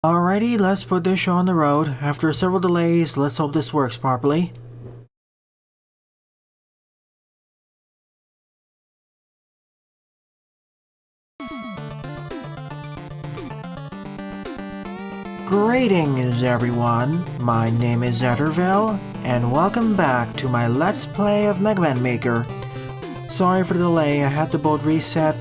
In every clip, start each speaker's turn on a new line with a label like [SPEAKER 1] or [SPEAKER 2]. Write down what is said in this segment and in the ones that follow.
[SPEAKER 1] Alrighty, let's put this show on the road. After several delays, let's hope this works properly. Greetings everyone, my name is Zetterville, and welcome back to my Let's Play of Mega Man Maker. Sorry for the delay, I had to both reset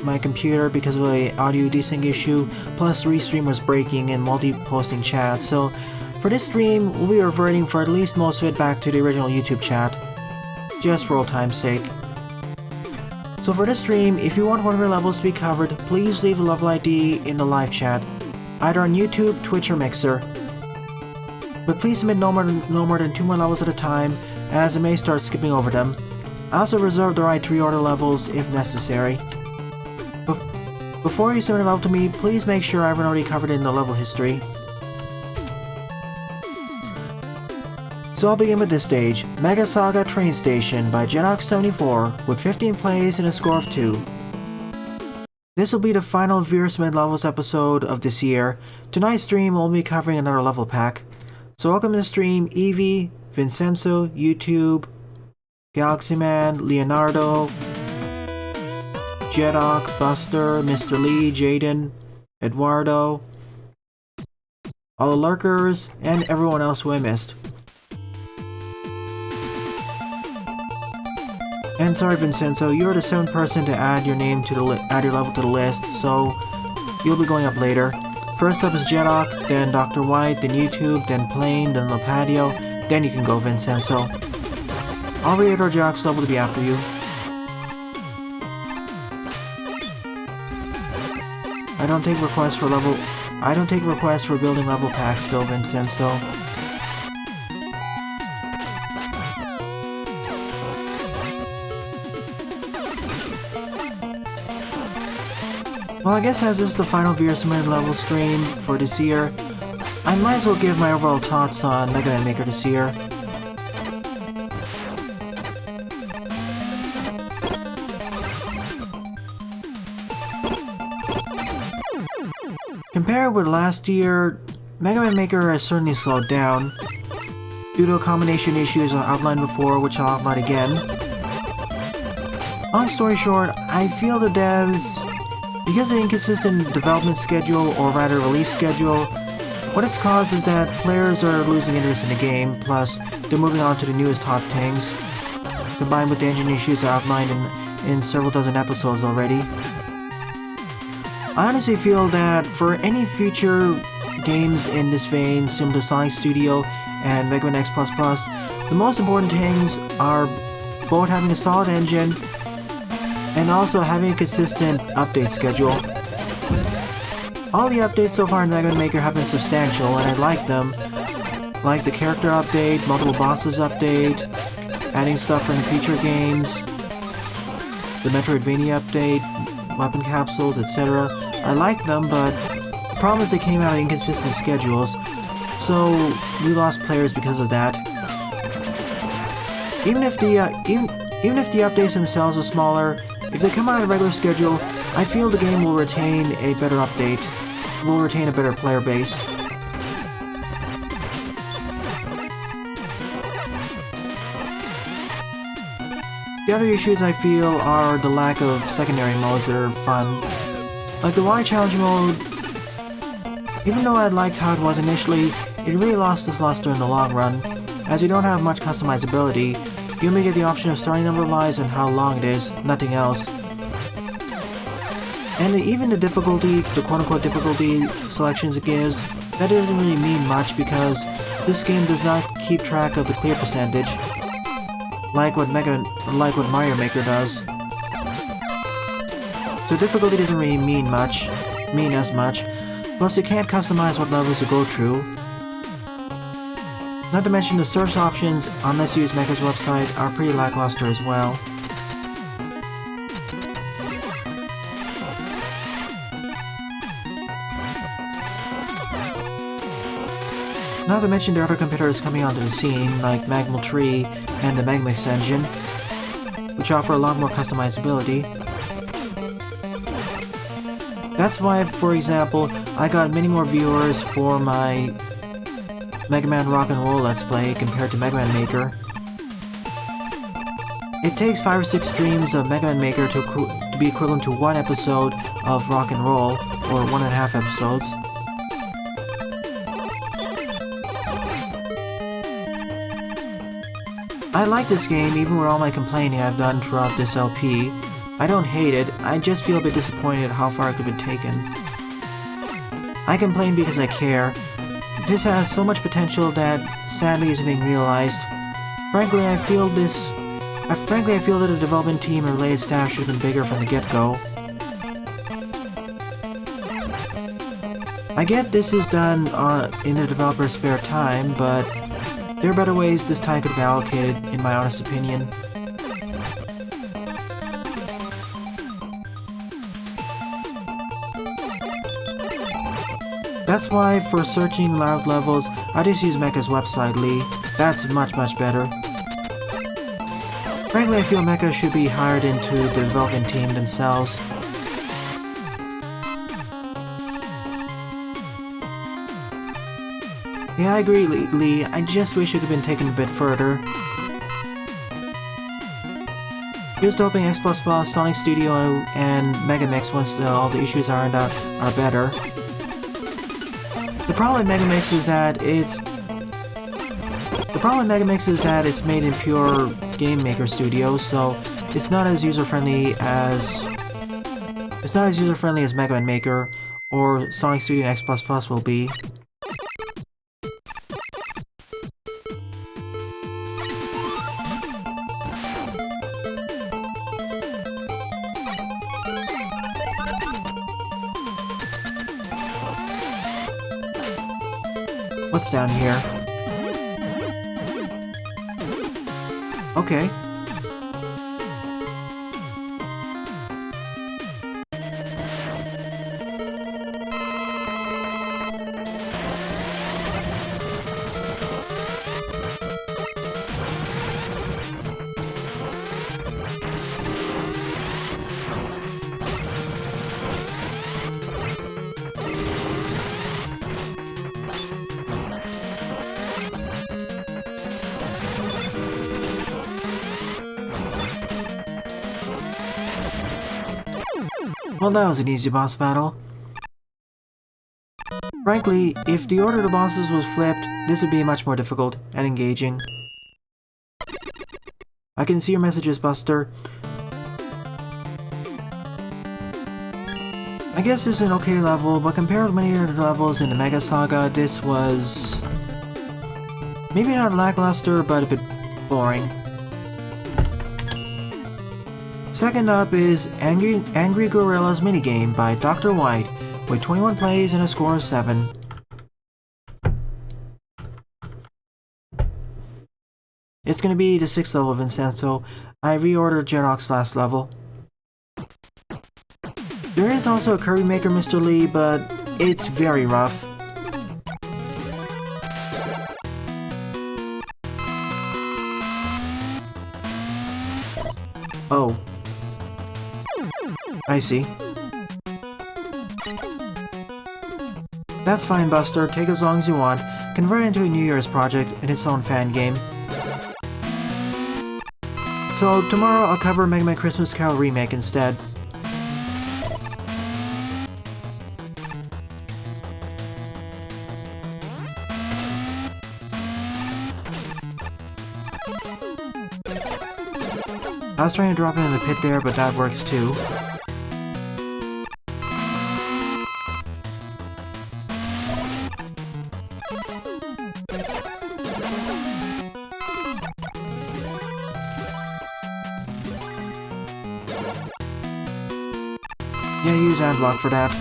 [SPEAKER 1] my computer because of the audio desync issue, plus the restream was breaking and multi-posting chat, so for this stream, we'll be reverting for at least most of it back to the original YouTube chat, just for old time's sake. So for this stream, if you want one of your levels to be covered, please leave a level ID in the live chat, either on YouTube, Twitch, or Mixer. But please submit no more than 2 more levels at a time, as I may start skipping over them. I also reserve the right to reorder levels if necessary. Before you submit a level to me, please make sure I haven't already covered it in the level history. So I'll begin with this stage, Mega Saga Train Station by Jenox74 with 15 plays and a score of 2. This will be the final Viagem Levels episode of this year. Tonight's stream will be covering another level pack. So welcome to the stream, Evie, Vincenzo, YouTube, Galaxy Man, Leonardo, Jedok, Buster, Mr. Lee, Jaden, Eduardo, all the lurkers, and everyone else who I missed. And sorry Vincenzo, you're the 7th person to add your name to add your level to the list, so you'll be going up later. First up is Jedok, then Dr. White, then YouTube, then Plane, then Lipatio, then you can go Vincenzo. I'll reorder Jedok's level to be after you. I don't take requests for building level packs though, Vincenzo. Well, I guess as this is the final Viagem level stream for this year, I might as well give my overall thoughts on Mega Man Maker this year. Compared with last year, Mega Man Maker has certainly slowed down, due to a combination of issues I outlined before, which I'll outline again. Long story short, I feel the devs, because of the inconsistent development schedule, or rather release schedule, what it's caused is that players are losing interest in the game, plus they're moving on to the newest hot things, combined with the engine issues I outlined in several dozen episodes already. I honestly feel that for any future games in this vein, similar to Sonic Studio and Mega Man X++, the most important things are both having a solid engine and also having a consistent update schedule. All the updates so far in Mega Man Maker have been substantial and I like them, like the character update, multiple bosses update, adding stuff from the future games, the Metroidvania update, weapon capsules, etc. I like them, but the problem is they came out of inconsistent schedules, so we lost players because of that. Even if the updates themselves are smaller, if they come out on a regular schedule, I feel the game will retain a better update, will retain a better player base. The other issues I feel are the lack of secondary modes that are fun. Like the Y Challenge mode, even though I liked how it was initially, it really lost its luster in the long run. As you don't have much customizability, you only get the option of starting number of lives and how long it is, nothing else. And even the difficulty, the quote-unquote difficulty selections it gives, that doesn't really mean much because this game does not keep track of the clear percentage, like what Mario Maker does. So difficulty doesn't really mean as much, plus you can't customize what levels you go through. Not to mention the search options, unless you use Mega's website, are pretty lackluster as well. Not to mention the other competitors coming onto the scene, like Magmal 3 and the Megmix engine, which offer a lot more customizability. That's why, for example, I got many more viewers for my Mega Man Rock and Roll Let's Play compared to Mega Man Maker. It takes 5 or 6 streams of Mega Man Maker to be equivalent to 1 episode of Rock and Roll, or 1.5 episodes. I like this game even with all my complaining I've done throughout this LP. I don't hate it, I just feel a bit disappointed at how far it could have been taken. I complain because I care. This has so much potential that sadly isn't being realized. Frankly, I feel that the development team and related staff should have been bigger from the get-go. I get this is done in the developer's spare time, but there are better ways this time could have been allocated, in my honest opinion. That's why, for searching loud levels, I just use Mecha's website, Lee. That's much better. Frankly, I feel Mecha should be hired into the development team themselves. Yeah, I agree, Lee. I just wish it could have been taken a bit further. Here's to hoping X++, Sonic Studio, and Megamix, once all the issues are ironed out, are better. The problem with Megamix is that it's made in pure Game Maker Studio, so it's not as user-friendly as Mega Man Maker or Sonic Studio and X++ will be. What's down here? Okay. Well, that was an easy boss battle. Frankly, if the order of the bosses was flipped, this would be much more difficult and engaging. I can see your messages, Buster. I guess this is an okay level, but compared to many other levels in the Mega Saga, this was maybe not lackluster, but a bit boring. Second up is Angry Gorillas Minigame by Dr. White, with 21 plays and a score of 7. It's gonna be the 6th level of Vincenzo. I reordered Jedok's last level. There is also a Kirby Maker Mr. Lee, but it's very rough. Oh. I see. That's fine, Buster. Take as long as you want. Convert it into a New Year's project and its own fan game. So tomorrow I'll cover Mega Man Christmas Carol Remake instead. I was trying to drop it in the pit there, but that works too. Yeah, use Adblock for that.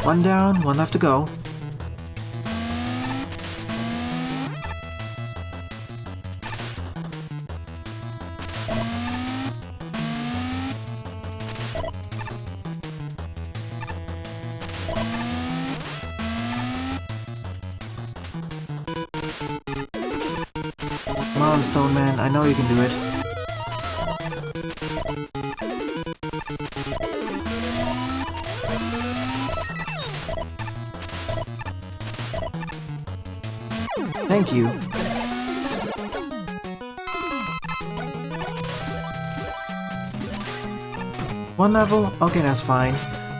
[SPEAKER 1] One down, one left to go. Come on, Stone Man, I know you can do it. Thank you. One level? Okay, that's fine.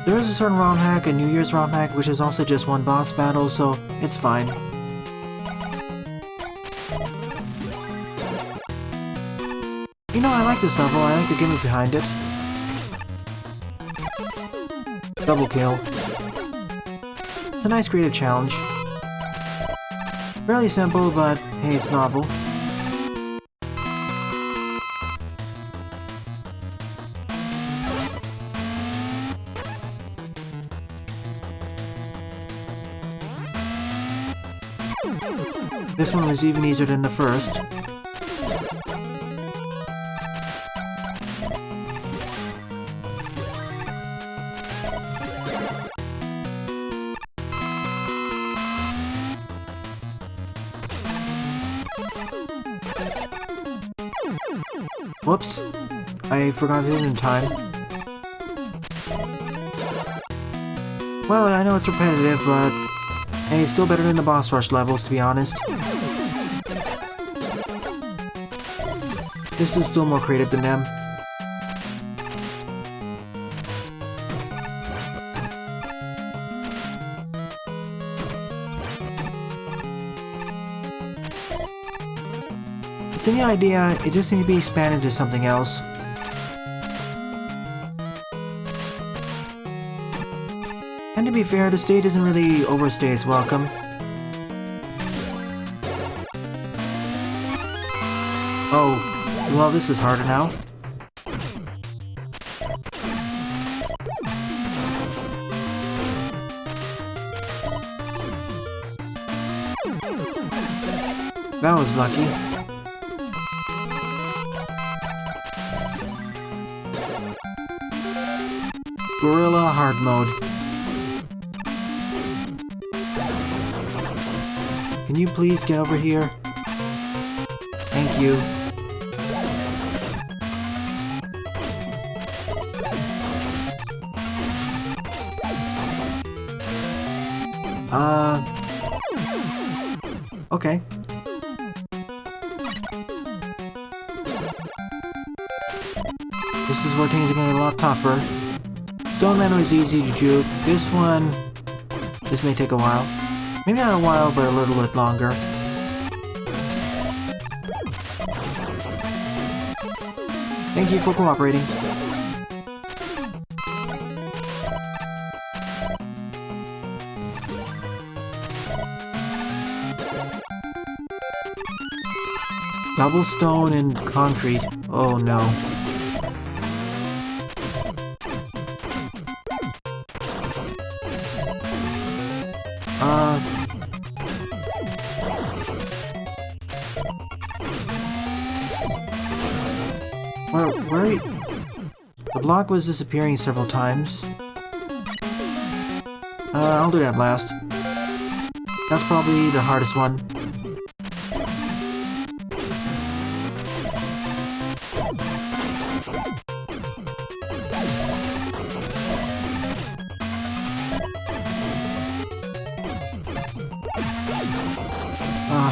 [SPEAKER 1] There is a certain ROM hack, a New Year's ROM hack, which is also just one boss battle, so it's fine. You know, I like this level, I like the gimmick behind it. Double kill. It's a nice creative challenge. Fairly simple, but hey, it's novel. This one was even easier than the first. Whoops, I forgot it in time. Well, I know it's repetitive, but hey, it's still better than the boss rush levels, to be honest. This is still more creative than them. It's a new idea, it just needs to be expanded to something else. And to be fair, the stage doesn't really overstay its welcome. Oh, well, this is harder now. That was lucky. Gorilla Hard Mode. Can you please get over here? Thank you. Okay. This is where things are getting a lot tougher. Stone Man was easy to juke. This one... this may take a while. Maybe not a while, but a little bit longer. Thank you for cooperating. Double stone and concrete. Oh no. Where... The block was disappearing several times. I'll do that last. That's probably the hardest one.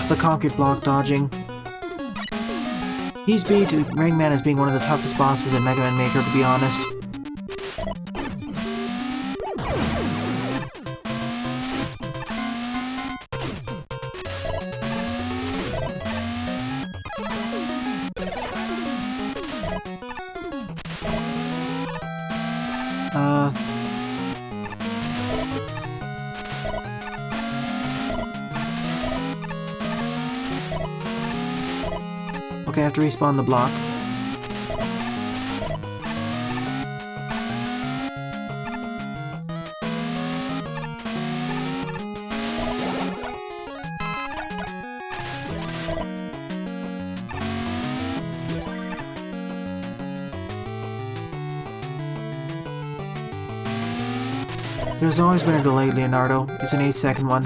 [SPEAKER 1] The concrete block dodging. He's beat Rangman as being one of the toughest bosses in Mega Man Maker, to be honest. Okay, I have to respawn the block. There's always been a delay, Leonardo. It's an 8-second one.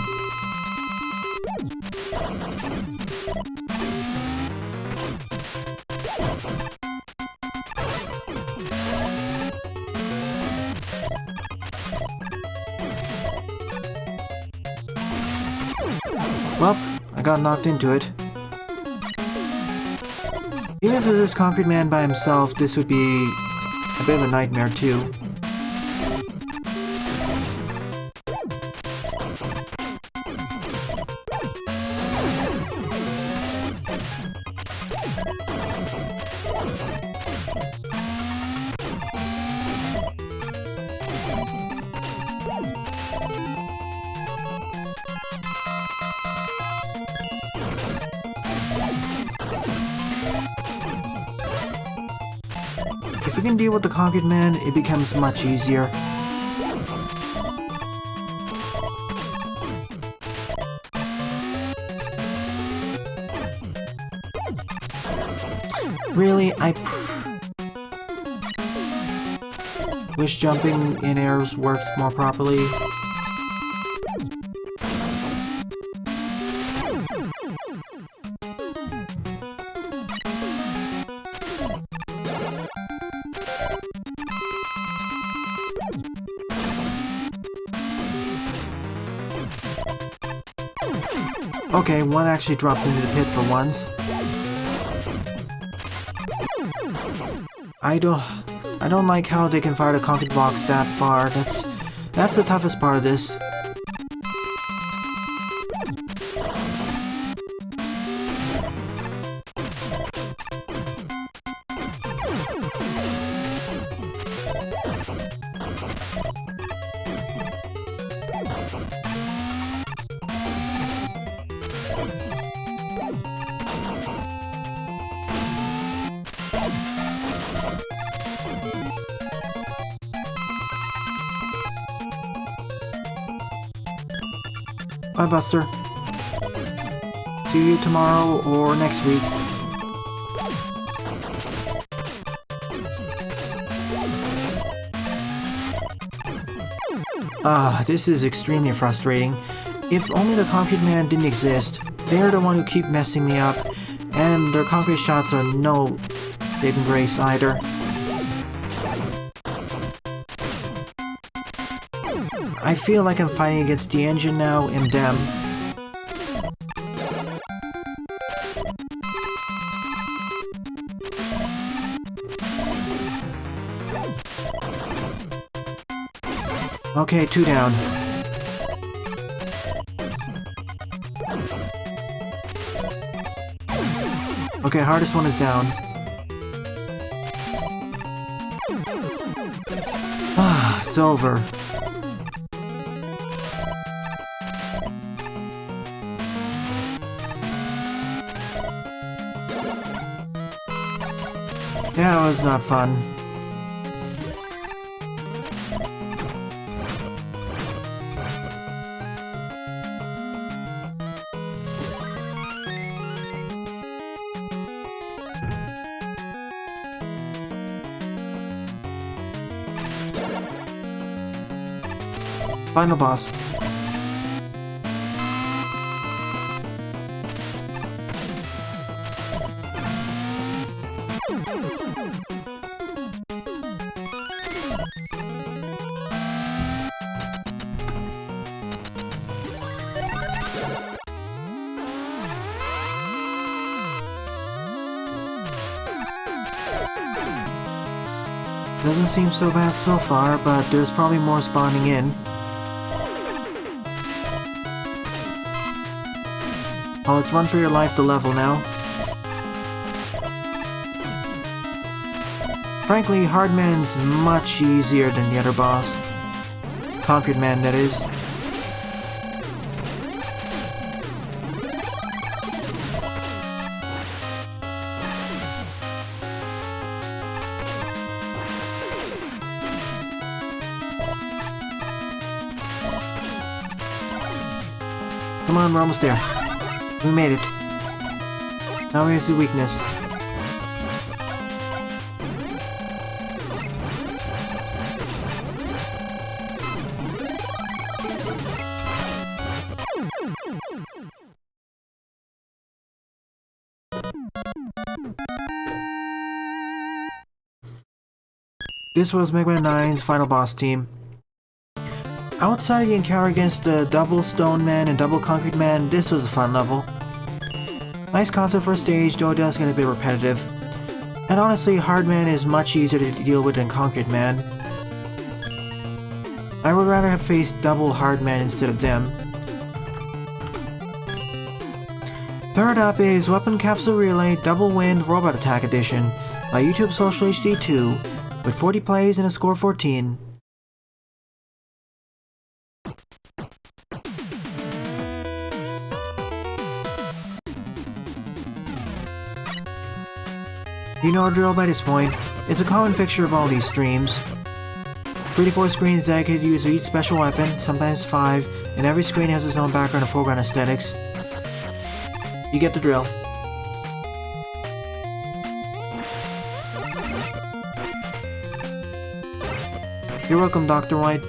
[SPEAKER 1] Well, I got knocked into it. Even if it was Concrete Man by himself, this would be a bit of a nightmare too. If we can deal with the Concrete Man, it becomes much easier. Really, I wish jumping in airs works more properly. Okay, one actually dropped into the pit for once. I don't like how they can fire the concrete blocks that far. That's the toughest part of this. Bye, Buster. See you tomorrow or next week. This is extremely frustrating. If only the Concrete Man didn't exist, they're the one who keep messing me up, and their concrete shots are no saving grace either. I feel like I'm fighting against the engine now and them. Okay, 2 down. Okay, hardest one is down. It's over. That was not fun. Final boss. Doesn't seem so bad so far, but there's probably more spawning in. Oh, let's run for your life to level now. Frankly, Hardman's much easier than the other boss. Concrete Man, that is. Come on, we're almost there. We made it. Now here's the weakness. This was Mega Man 9's final boss team. Outside of the encounter against the double Stone Man and double Concrete Man, this was a fun level. Nice concept for a stage, though it does get a bit repetitive. And honestly, Hard Man is much easier to deal with than Concrete Man. I would rather have faced double Hard Man instead of them. Third up is Weapon Capsule Relay Double Wind Robot Attack Edition by YouTube Social HD2 with 40 plays and a score of 14. You know the drill by this point. It's a common fixture of all these streams. 3 to 4 screens dedicated to use of each special weapon, sometimes 5, and every screen has its own background and foreground aesthetics. You get the drill. You're welcome, Dr. White.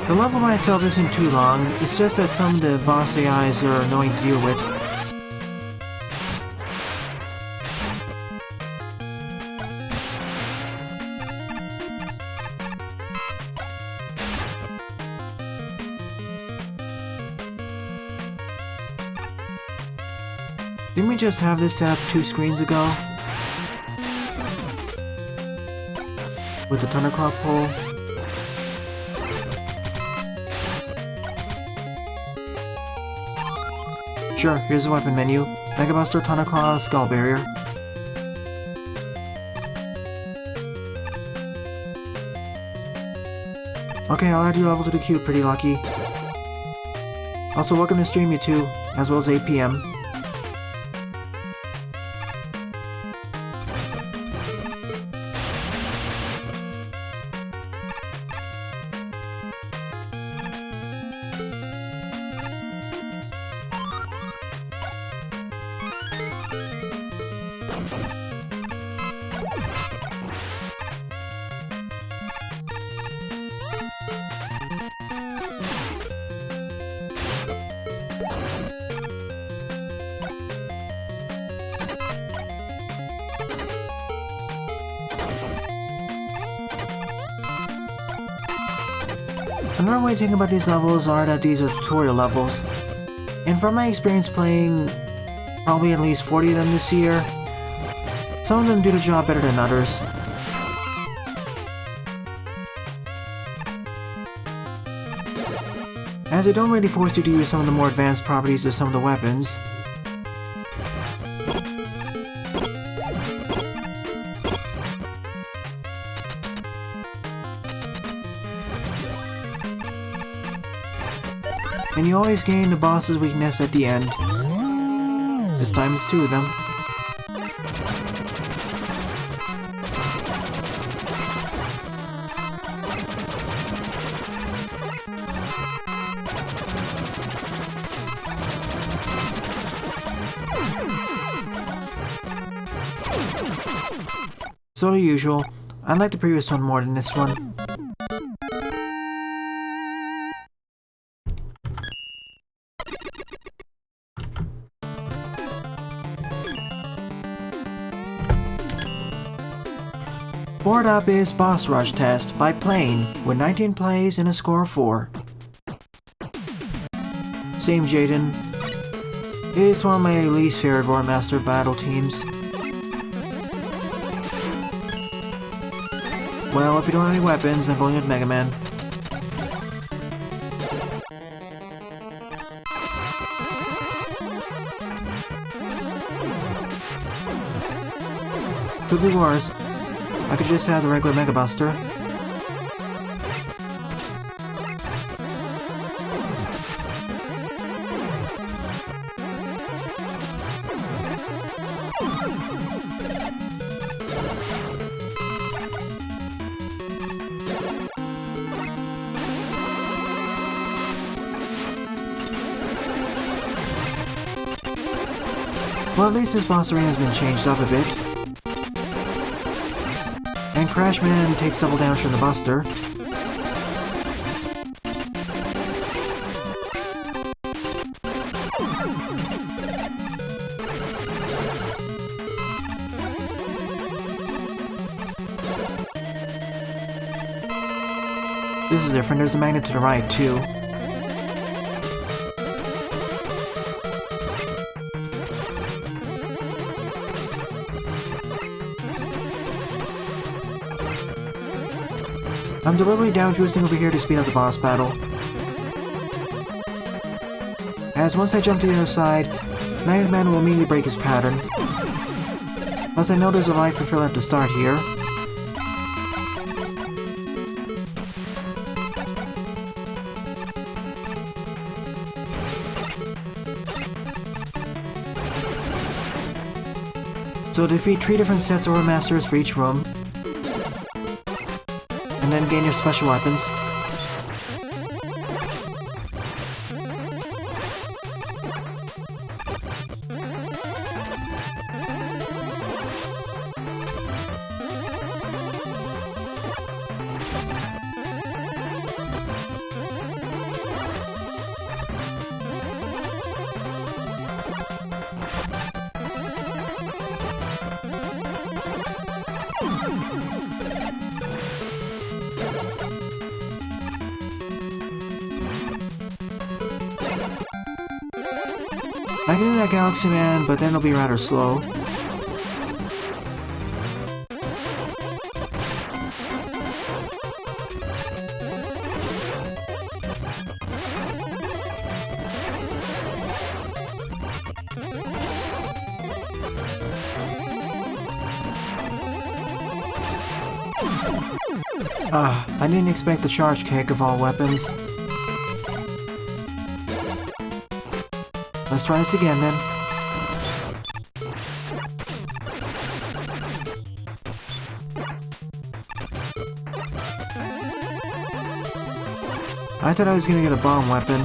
[SPEAKER 1] The level by itself isn't too long, it's just that some of the boss AIs are annoying to deal with. Didn't we just have this set up 2 screens ago? With the Thunderclaw pole? Sure, here's the weapon menu. Mega Buster, Thunderclaw, Skull Barrier. Okay, I'll add your level to the queue, pretty lucky. Also, welcome to stream you too, as well as 8 PM. Another way to think about these levels are that these are tutorial levels. And from my experience playing probably at least 40 of them this year, some of them do the job better than others. As they don't really force you to use some of the more advanced properties of some of the weapons. And you always gain the boss's weakness at the end. This time it's 2 of them. So the usual, I like the previous one more than this one. Fourth up is Boss Rush Test by Plane with 19 plays and a score of 4. Same Jaden. It's one of my least favorite War Master battle teams. Well, if you don't have any weapons, I'm going with Mega Man. Could be worse. I could just have the regular Mega Buster. Well, at least this boss arena has been changed up a bit. And Crashman takes double damage from the Buster. This is different, there's a magnet to the right too. I'm deliberately down twisting over here to speed up the boss battle. As once I jump to the other side, Megaman will immediately break his pattern. Plus I know there's a life fulfiller at the start here. So defeat 3 different sets of Aura Masters for each room. And then gain your special weapons. I can do that Galaxy Man, but then it'll be rather slow. I didn't expect the charge kick of all weapons. Let's try this again then. I thought I was gonna get a bomb weapon.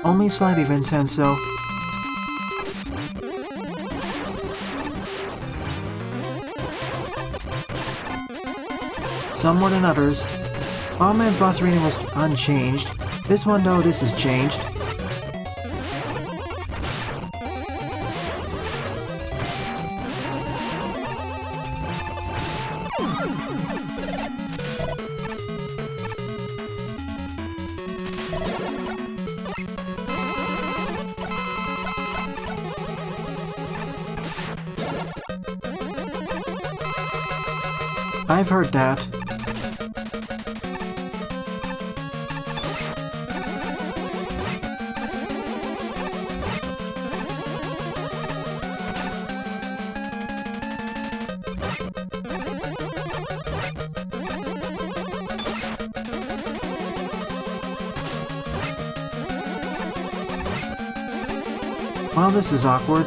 [SPEAKER 1] Only slightly, Vincenzo. Some more than others. Man's boss arena was unchanged. This one though, this is changed. I've heard that. Well, this is awkward.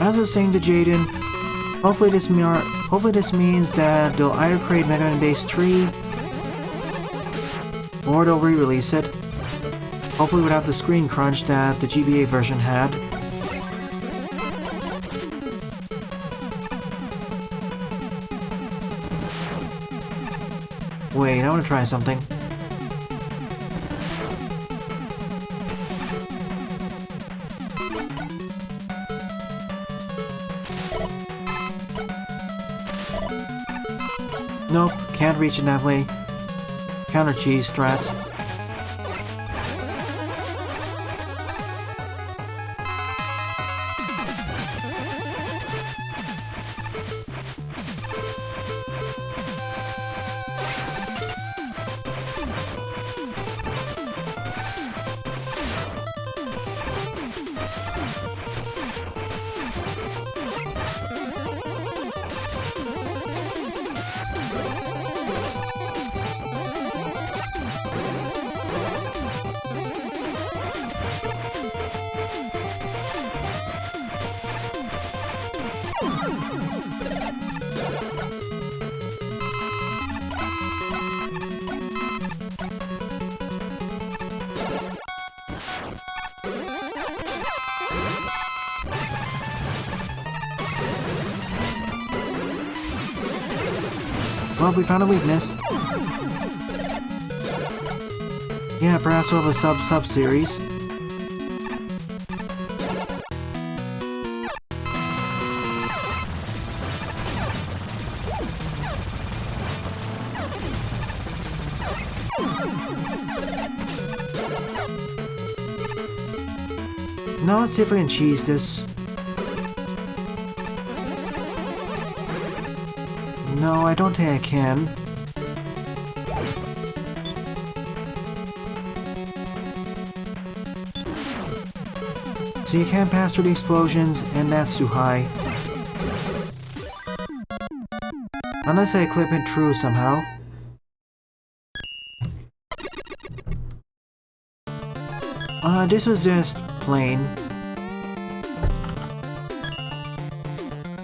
[SPEAKER 1] As I was saying to Jaden, hopefully this means that they'll either create Mega Man Base 3 or they'll re-release it. Hopefully without the screen crunch that the GBA version had. Wait, I want to try something. Nope, can't reach it that way. Counter cheese strats. Oh, we found a weakness. Yeah, perhaps we'll have a sub-series. Now let's see if we can cheese this. No, I don't think I can. So you can't pass through the explosions, and that's too high. Unless I clip it through somehow. This was just plain.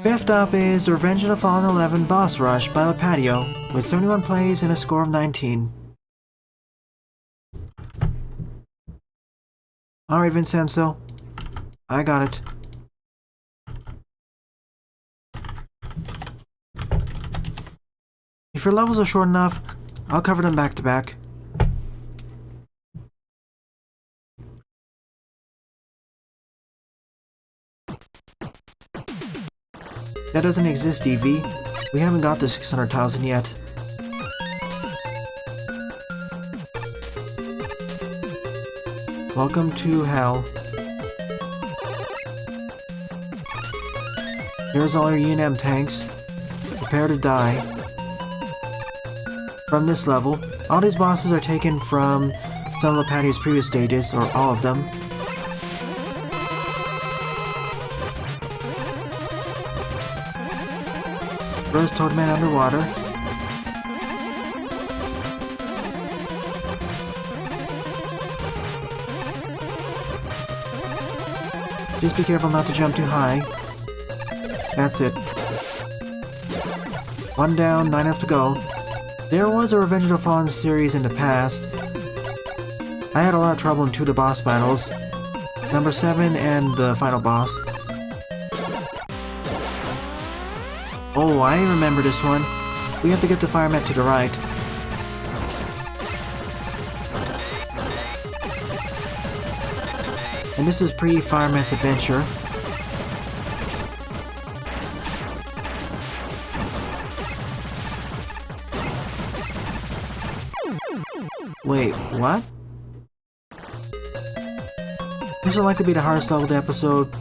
[SPEAKER 1] Fifth up is the Revenge of the Fallen 11 Boss Rush by Lipatio, with 71 plays and a score of 19. Alright, Vincenzo. I got it. If your levels are short enough, I'll cover them back to back. That doesn't exist, EV. We haven't got the 600,000 yet. Welcome to hell. Here's all your E&M tanks. Prepare to die. From this level, all these bosses are taken from some of Lipatio's previous stages, or all of them. First Toadman underwater. Just be careful not to jump too high. That's it. One down, 9 left to go. There was a Revenge of the Fallen series in the past. I had a lot of trouble in 2 of the boss battles. Number 7 and the final boss. Oh, I remember this one. We have to get the fireman to the right. And this is pre-Fireman's Adventure. Wait, what? This will likely be the hardest level of the episode.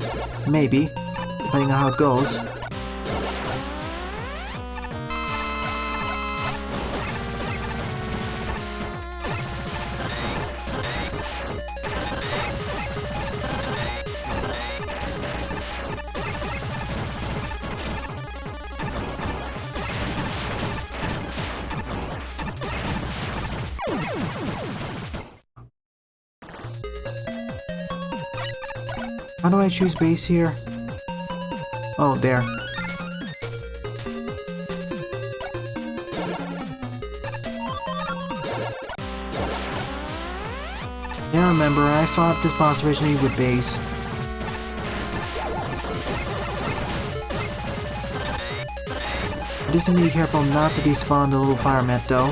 [SPEAKER 1] Maybe, depending on how it goes. How do I choose base here? Oh, there. Yeah, remember, I fought this boss originally with base. Just need to be careful not to despawn the little fireman though.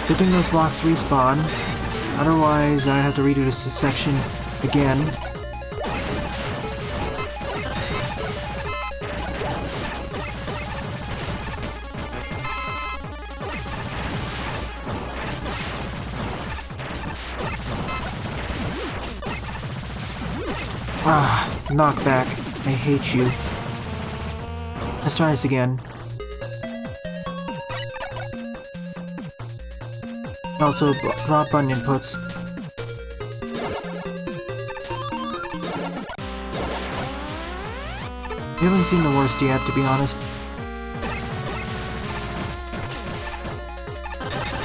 [SPEAKER 1] Good thing those blocks respawn, otherwise I have to redo this section again. Ah, knockback. I hate you. Let's try this again. Also, drop button inputs. We haven't seen the worst yet, to be honest.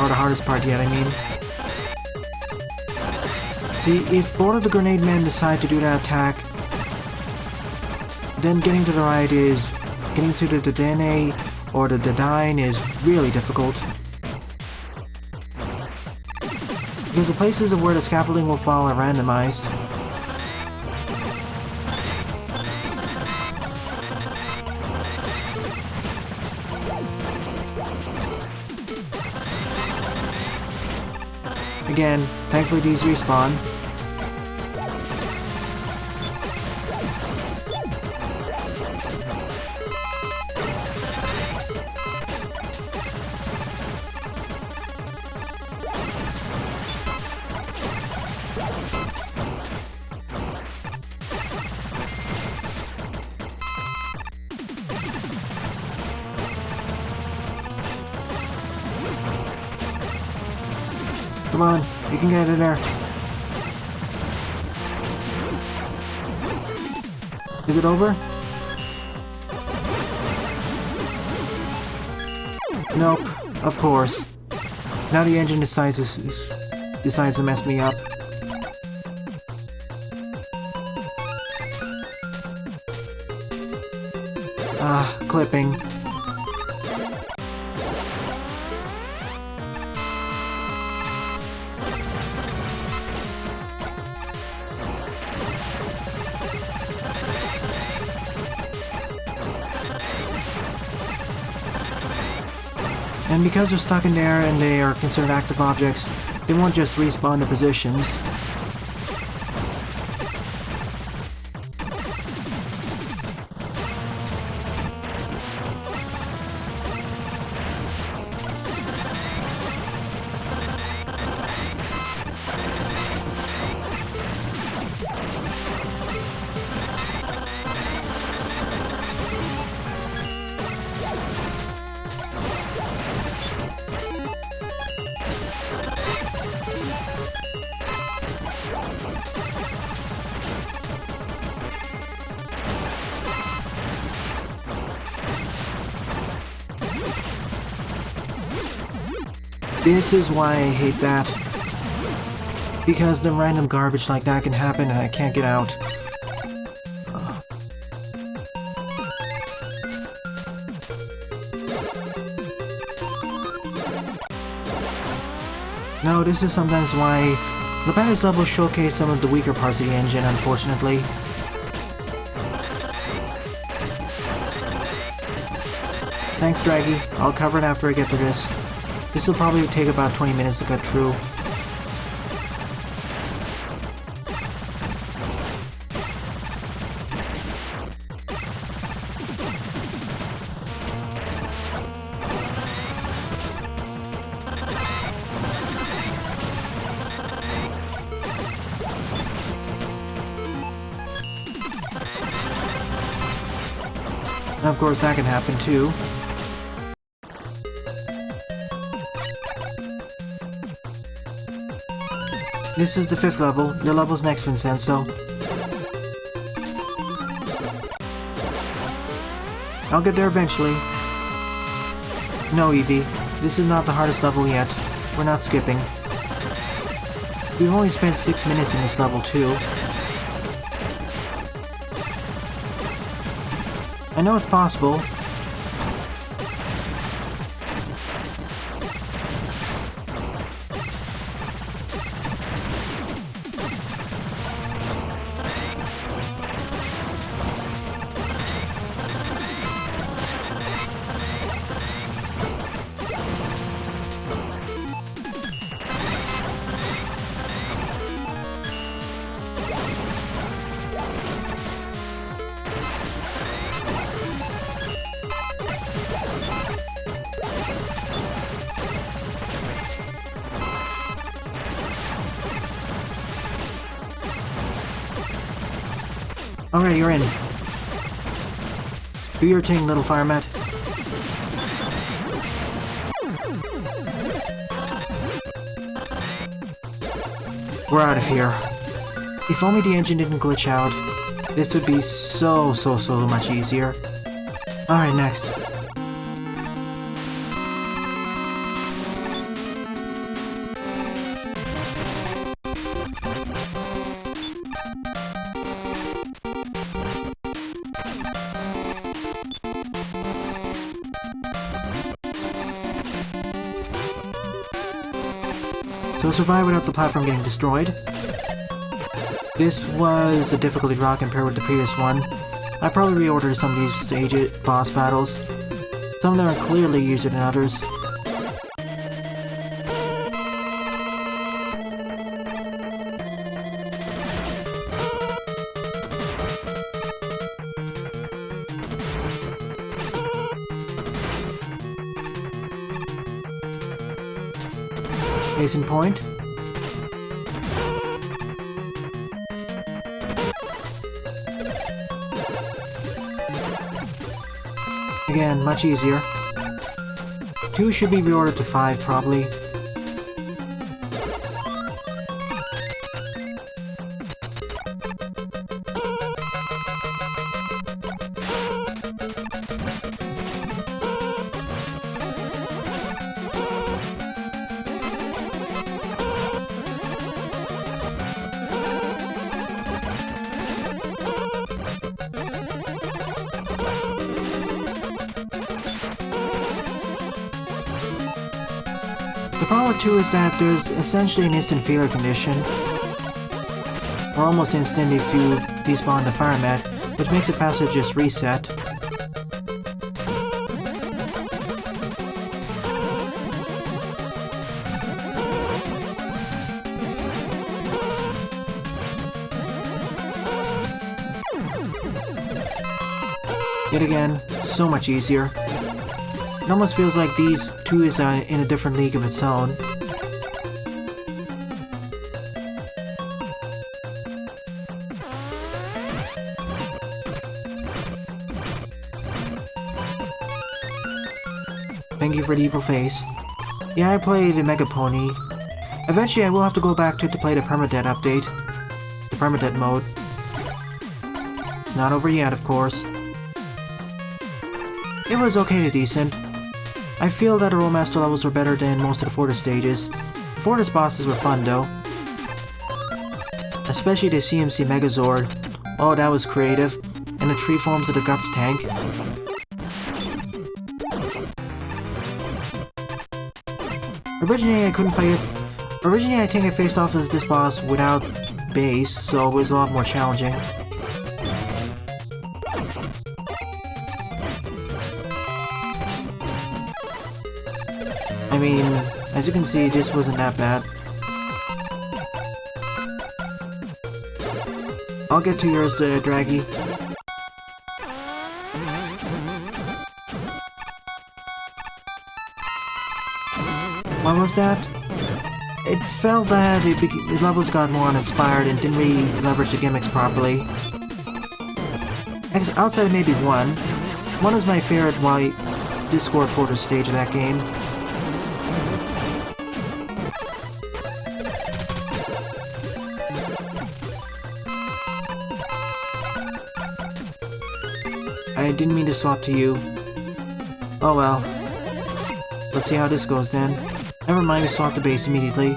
[SPEAKER 1] Or the hardest part yet, I mean. See, if both of the grenade men decide to do that attack, then getting to the right is... getting to the Dene or the Dadine is really difficult. Because the places of where the scaffolding will fall are randomized. Again, thankfully these respawn. Come on, you can get in there. Is it over? Nope, of course. Now the engine decides to mess me up. Clipping. And because they're stuck in there and they are considered active objects, they won't just respawn the positions. This is why I hate that. Because the random garbage like that can happen and I can't get out. No, this is sometimes why Lipatio's levels showcase some of the weaker parts of the engine, unfortunately. Thanks, Dragy. I'll cover it after I get to this. This will probably take about 20 minutes to cut through. And of course that can happen too. This is the 5th level. Your level's next, Vincenzo. I'll get there eventually. No, Evie. This is not the hardest level yet. We're not skipping. We've only spent 6 minutes in this level, too. I know it's possible. Alright, you're in. Do your thing, little fire mat. We're out of here. If only the engine didn't glitch out, this would be so much easier. Alright, next. So survive without the platform getting destroyed. This was a difficulty drop compared with the previous one. I probably reordered some of these stage boss battles. Some of them are clearly easier than others. Case in point. Again, much easier. 2 should be reordered to 5, probably. The problem with 2 is that there's essentially an instant failure condition, or almost instant if you despawn the fire mat, which makes it faster to just reset. Yet again, so much easier. It almost feels like these 2 is in a different league of its own. Thank you for the evil face. Yeah, I played the Mega Pony. Eventually I will have to go back to play the Permadeath update. The Permadeath mode. It's not over yet, of course. It was okay to decent. I feel that the Rollmaster levels were better than most of the Fortis stages. The Fortis bosses were fun though. Especially the CMC Megazord. Oh, that was creative. And the 3 forms of the Guts tank. Originally I couldn't fight it. Originally I think I faced off as this boss without base, so it was a lot more challenging. I mean, as you can see, this wasn't that bad. I'll get to yours, Dragy. What was that? It felt that the levels got more uninspired and didn't really leverage the gimmicks properly. Outside of maybe one. One is my favorite Discord Fortress stage of that game. I didn't mean to swap to you. Oh well. Let's see how this goes then. Never mind, we swap the base immediately.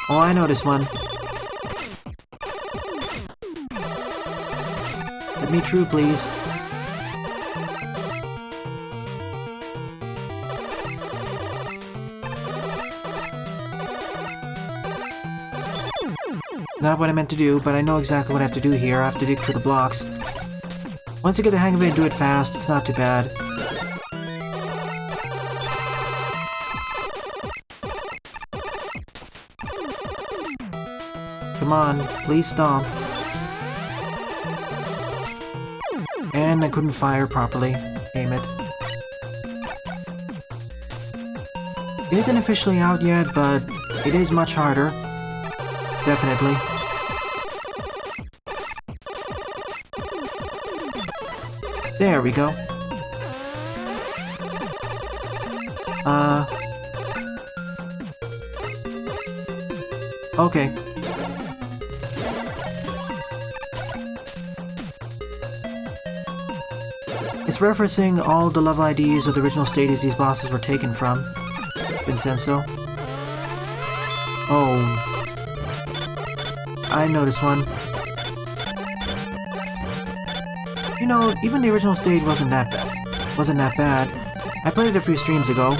[SPEAKER 1] Oh, I know this one. Let me through, please. Not what I meant to do, but I know exactly what I have to do here. I have to dig through the blocks. Once you get the hang of it and do it fast, it's not too bad. Come on, please stomp. And I couldn't fire properly. Damn it. It isn't officially out yet, but it is much harder. Definitely. There we go. Okay. It's referencing all the level IDs of the original stages these bosses were taken from. Vincenzo. Oh. I know this one. You know, even the original stage wasn't that bad. I played it a few streams ago.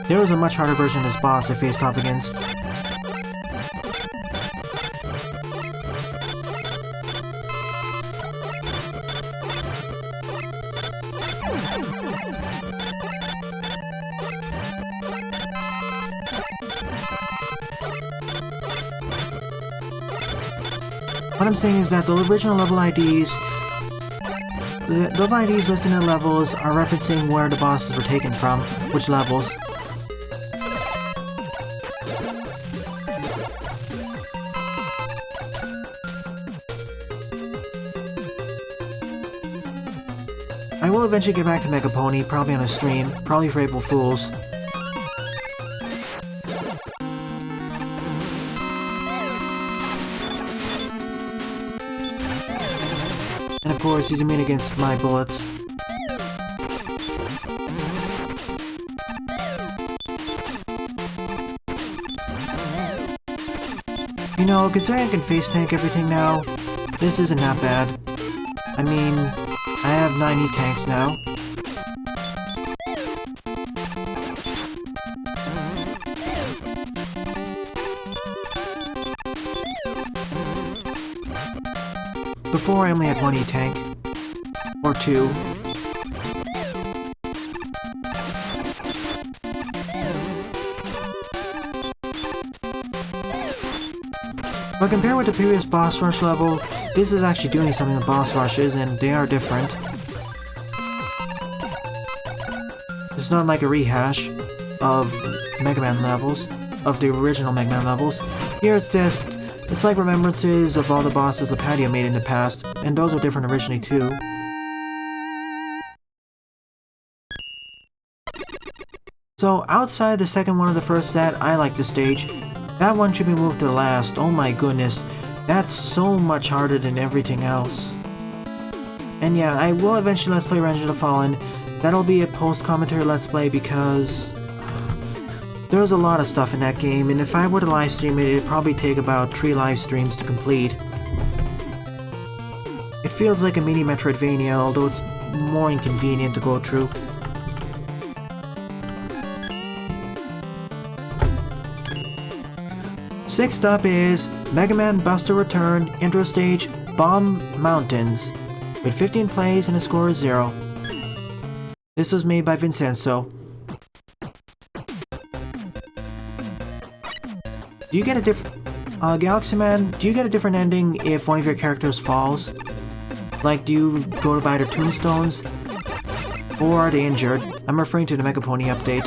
[SPEAKER 1] There was a much harder version of this boss I faced off against. What I'm saying is that the original level IDs, the level IDs listed in the levels are referencing where the bosses were taken from, which levels. I will eventually get back to Mega Pony, probably on a stream, probably for April Fools. And of course, he's immune against my bullets. You know, considering I can face tank everything now, this isn't that bad. I mean, I have 90 tanks now. Before I only had 1 E-tank. Or 2. But compared with the previous boss rush level, this is actually doing something with boss rushes, and they are different. It's not like a rehash of Mega Man levels, of the original Mega Man levels. Here it's like remembrances of all the bosses Lipatio made in the past, and those are different originally too. So outside the second one of the first set, I like this stage. That one should be moved to the last. Oh my goodness, that's so much harder than everything else. And yeah, I will eventually Let's Play Revenge of the Fallen. That'll be a post-commentary Let's Play because there's a lot of stuff in that game, and if I were to live stream it, it'd probably take about 3 live streams to complete. It feels like a mini Metroidvania, although it's more inconvenient to go through. Sixth up is Mega Man Buster Return Intro Stage Bomb Mountines, with 15 plays and a score of 0. This was made by Vincenzo. Do you get a Galaxy Man, do you get a different ending if one of your characters falls? Like, do you go to buy their tombstones? Or are they injured? I'm referring to the Mega Pony update.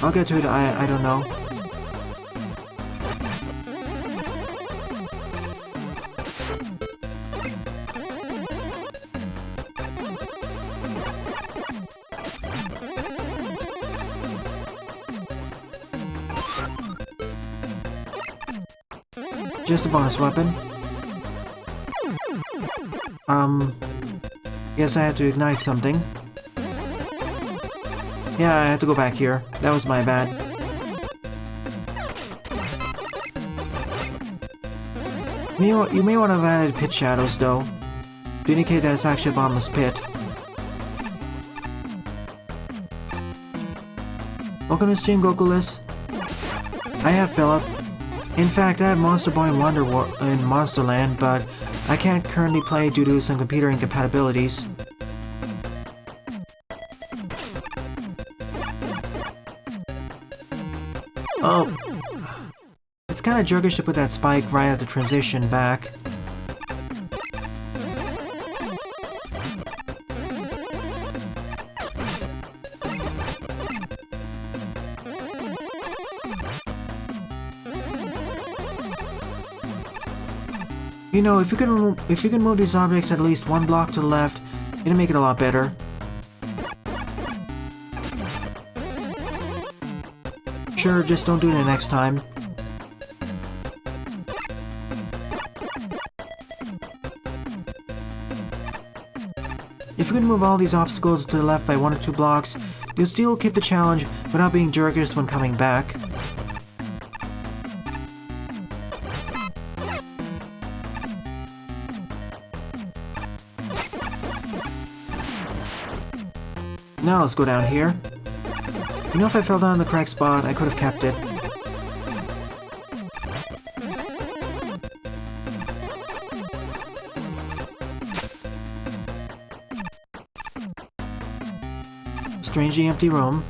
[SPEAKER 1] I'll get to it, I don't know. Just a bonus weapon. Guess I have to ignite something. Yeah, I had to go back here. That was my bad. You may want to have added pit shadows, though, to indicate that it's actually a bottomless pit. Welcome to stream, Gokulis. I have Philip. In fact, I have Monster Boy and in Monsterland, but I can't currently play due to some computer incompatibilities. Oh, it's kind of jerkish to put that spike right at the transition back. You know, if you can move these objects at least 1 block to the left, it'll make it a lot better. Sure, just don't do it the next time. If you can move all these obstacles to the left by 1 or 2 blocks, you'll still keep the challenge without being jerkish when coming back. Now let's go down here. You know, if I fell down in the correct spot, I could have kept it. Strangely empty room.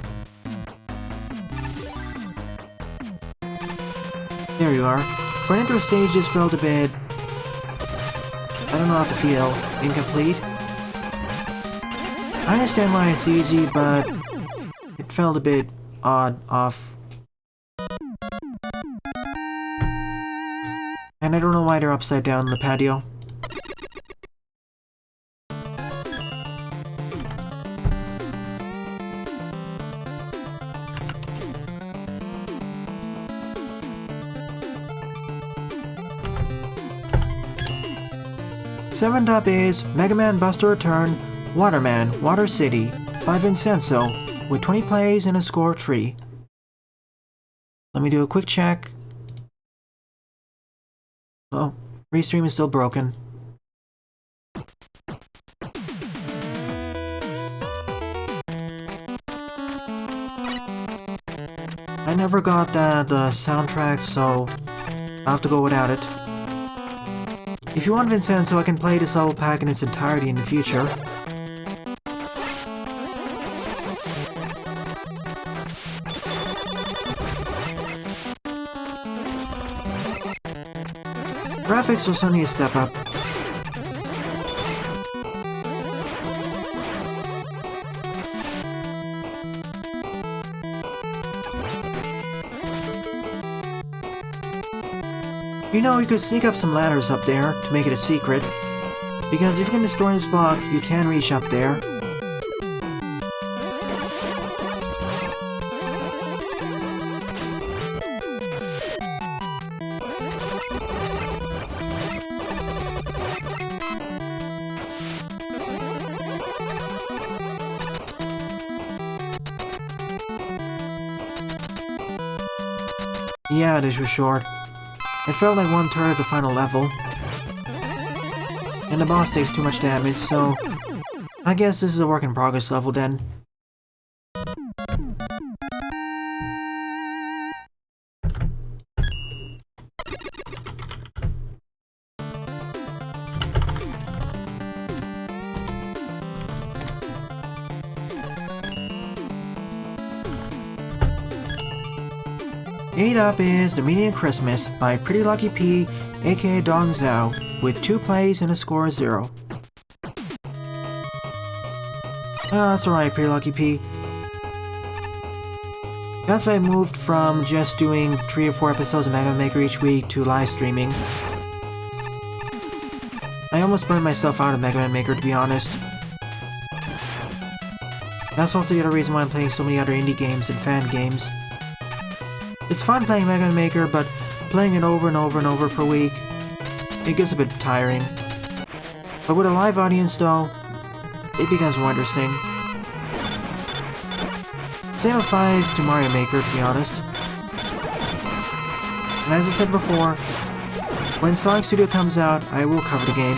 [SPEAKER 1] There you are. For an intro stage, this felt a bit... I don't know how to feel. Incomplete? I understand why it's easy, but... it felt a bit odd, off. And I don't know why they're upside down in the patio. Seventh up is Mega Man Buster Return, Waterman, Water City by Vincenzo, with 20 plays and a score of 3. Let me do a quick check. Oh, restream is still broken. I never got the soundtrack, so I'll have to go without it. If you want Vincenzo, I can play this level pack in its entirety in the future. Graphics are suddenly a step up. You know, you could sneak up some ladders up there to make it a secret, because if you can destroy this block, you can reach up there. Yeah, this was short. It felt like 1/3 of the final level. And the boss takes too much damage, so... I guess this is a work in progress level then. Eight up is The Meaning of Christmas by Pretty Lucky P, aka Dong Zhou, with 2 plays and a score of 0. That's alright, Pretty Lucky P. That's why I moved from just doing 3 or 4 episodes of Mega Man Maker each week to live streaming. I almost burned myself out of Mega Man Maker, to be honest. That's also the other reason why I'm playing so many other indie games and fan games. It's fun playing Mega Man Maker, but playing it over and over and over per week, it gets a bit tiring. But with a live audience though, it becomes more interesting. Same applies to Mario Maker, to be honest. And as I said before, when Sonic Studio comes out, I will cover the game.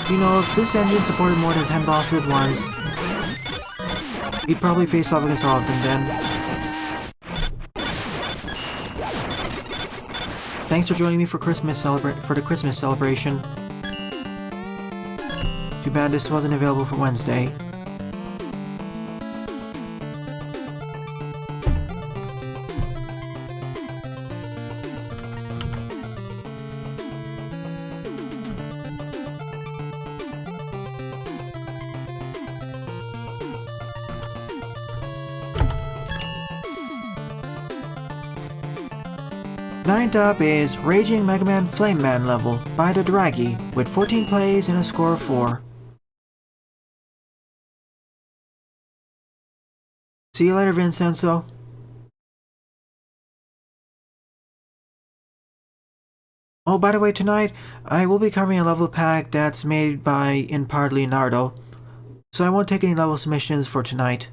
[SPEAKER 1] You know, if this engine supported more than 10 bosses at once, you'd probably face off against all of them then. Thanks for joining me for the Christmas celebration. Too bad this wasn't available for Wednesday. Ninth up is Raging Megaman Flame Man Level by the Dragy, with 14 plays and a score of 4. See you later, Vincenzo. Oh, by the way, tonight I will be covering a level pack that's made by, in part, Leonardo, so I won't take any level submissions for tonight.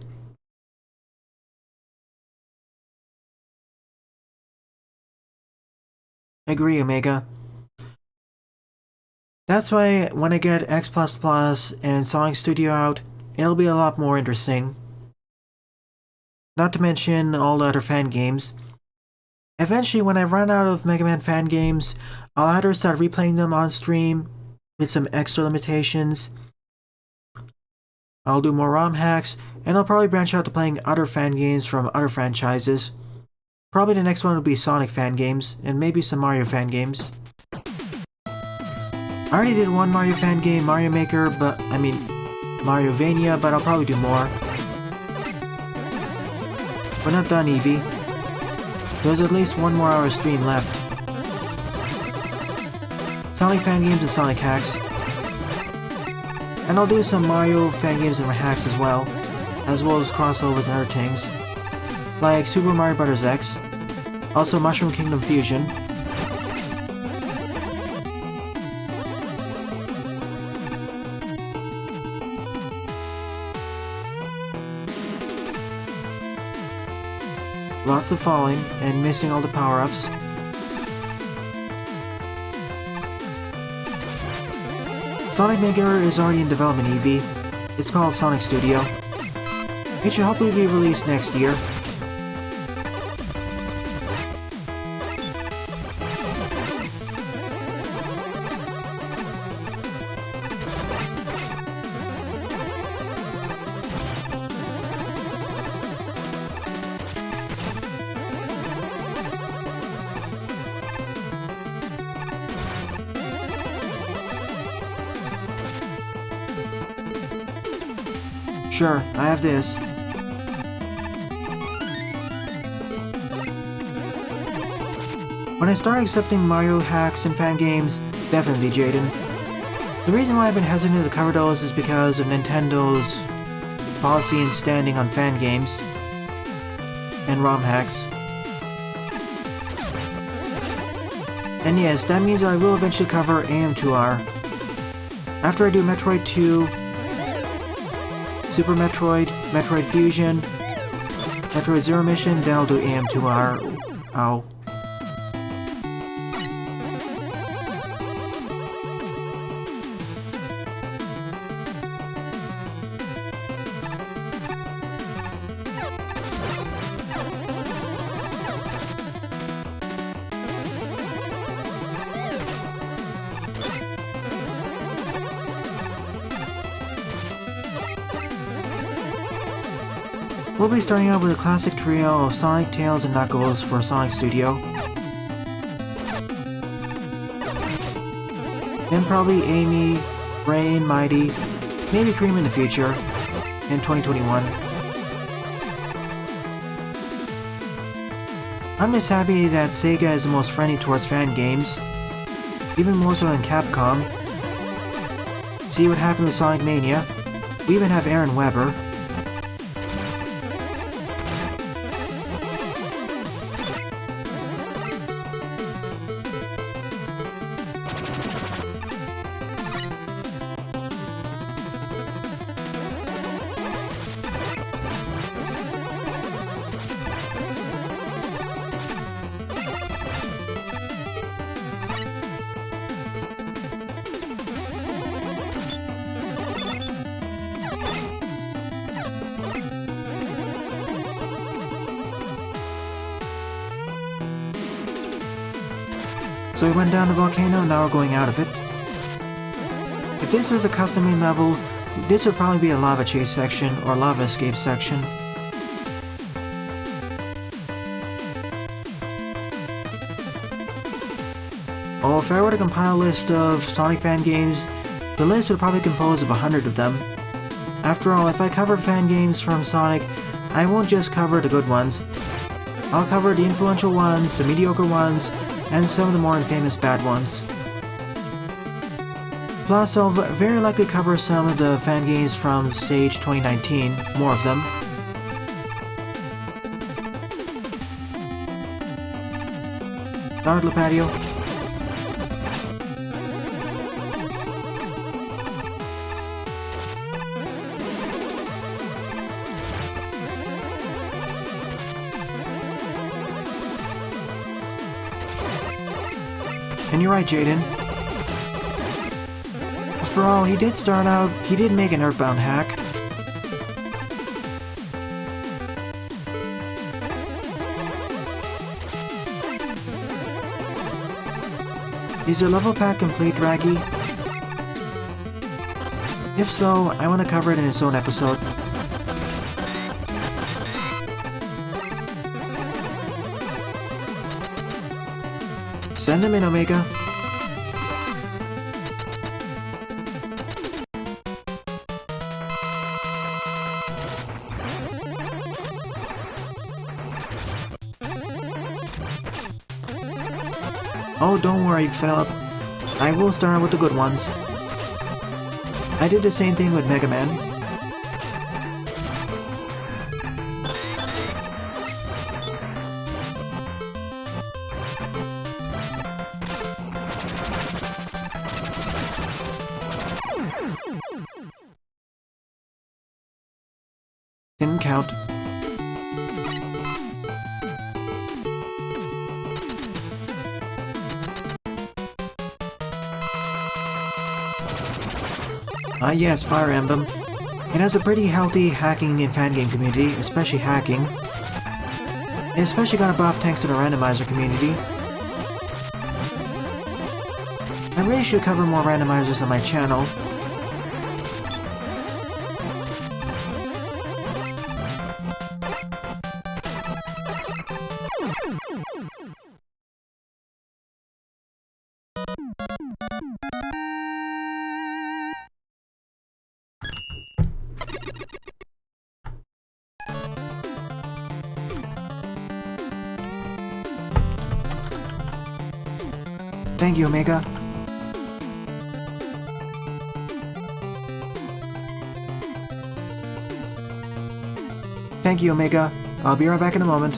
[SPEAKER 1] Agree, Omega. That's why when I get X++ and Sonic Studio out, it'll be a lot more interesting. Not to mention all the other fan games. Eventually, when I run out of Mega Man fan games, I'll either start replaying them on stream with some extra limitations. I'll do more ROM hacks, and I'll probably branch out to playing other fan games from other franchises. Probably the next one will be Sonic fan games, and maybe some Mario fan games. I already did one Mario fan game, Mario Maker, Mario Vania, but I'll probably do more. We're not done, Eevee. There's at least 1 more hour of stream left. Sonic fan games and Sonic hacks. And I'll do some Mario fan games and hacks as well as crossovers and other things. Like Super Mario Bros. X. Also Mushroom Kingdom Fusion. Lots of falling and missing all the power-ups. Sonic Maker is already in development, Eevee. It's called Sonic Studio. It should hopefully be released next year. Sure, I have this. When I start accepting Mario hacks and fan games, definitely Jaden. The reason why I've been hesitant to cover those is because of Nintendo's policy and standing on fan games and ROM hacks. And yes, that means I will eventually cover AM2R. After I do Metroid 2, Super Metroid, Metroid Fusion, Metroid Zero Mission, then I'll do AM2R. Ow. We'll be starting out with a classic trio of Sonic, Tails, and Knuckles for Sonic Studio. Then probably Amy, Rain, Mighty, maybe Cream in the future, in 2021. I'm just happy that Sega is the most friendly towards fan games, even more so than Capcom. See what happened with Sonic Mania. We even have Aaron Weber. So we went down the volcano, now we're going out of it. If this was a custom-made level, this would probably be a lava chase section or lava escape section. Oh, if I were to compile a list of Sonic fan games, the list would probably compose of 100 of them. After all, if I cover fan games from Sonic, I won't just cover the good ones. I'll cover the influential ones, the mediocre ones, and some of the more infamous bad ones. Plus, I'll very likely cover some of the fan games from Stage 2019, more of them. Alright, Lipatio. And you're right, Jaden. After all, he did make an Earthbound hack. Is your level pack complete, Dragy? If so, I want to cover it in its own episode. Send them in, Omega. Oh, don't worry, Philip. I will start out with the good ones. I did the same thing with Mega Man. Didn't count. Ah yes, Fire Emblem. It has a pretty healthy hacking and fan game community, especially hacking. It especially got a buff thanks to the randomizer community. I really should cover more randomizers on my channel. Thank you, Omega. Thank you, Omega. I'll be right back in a moment.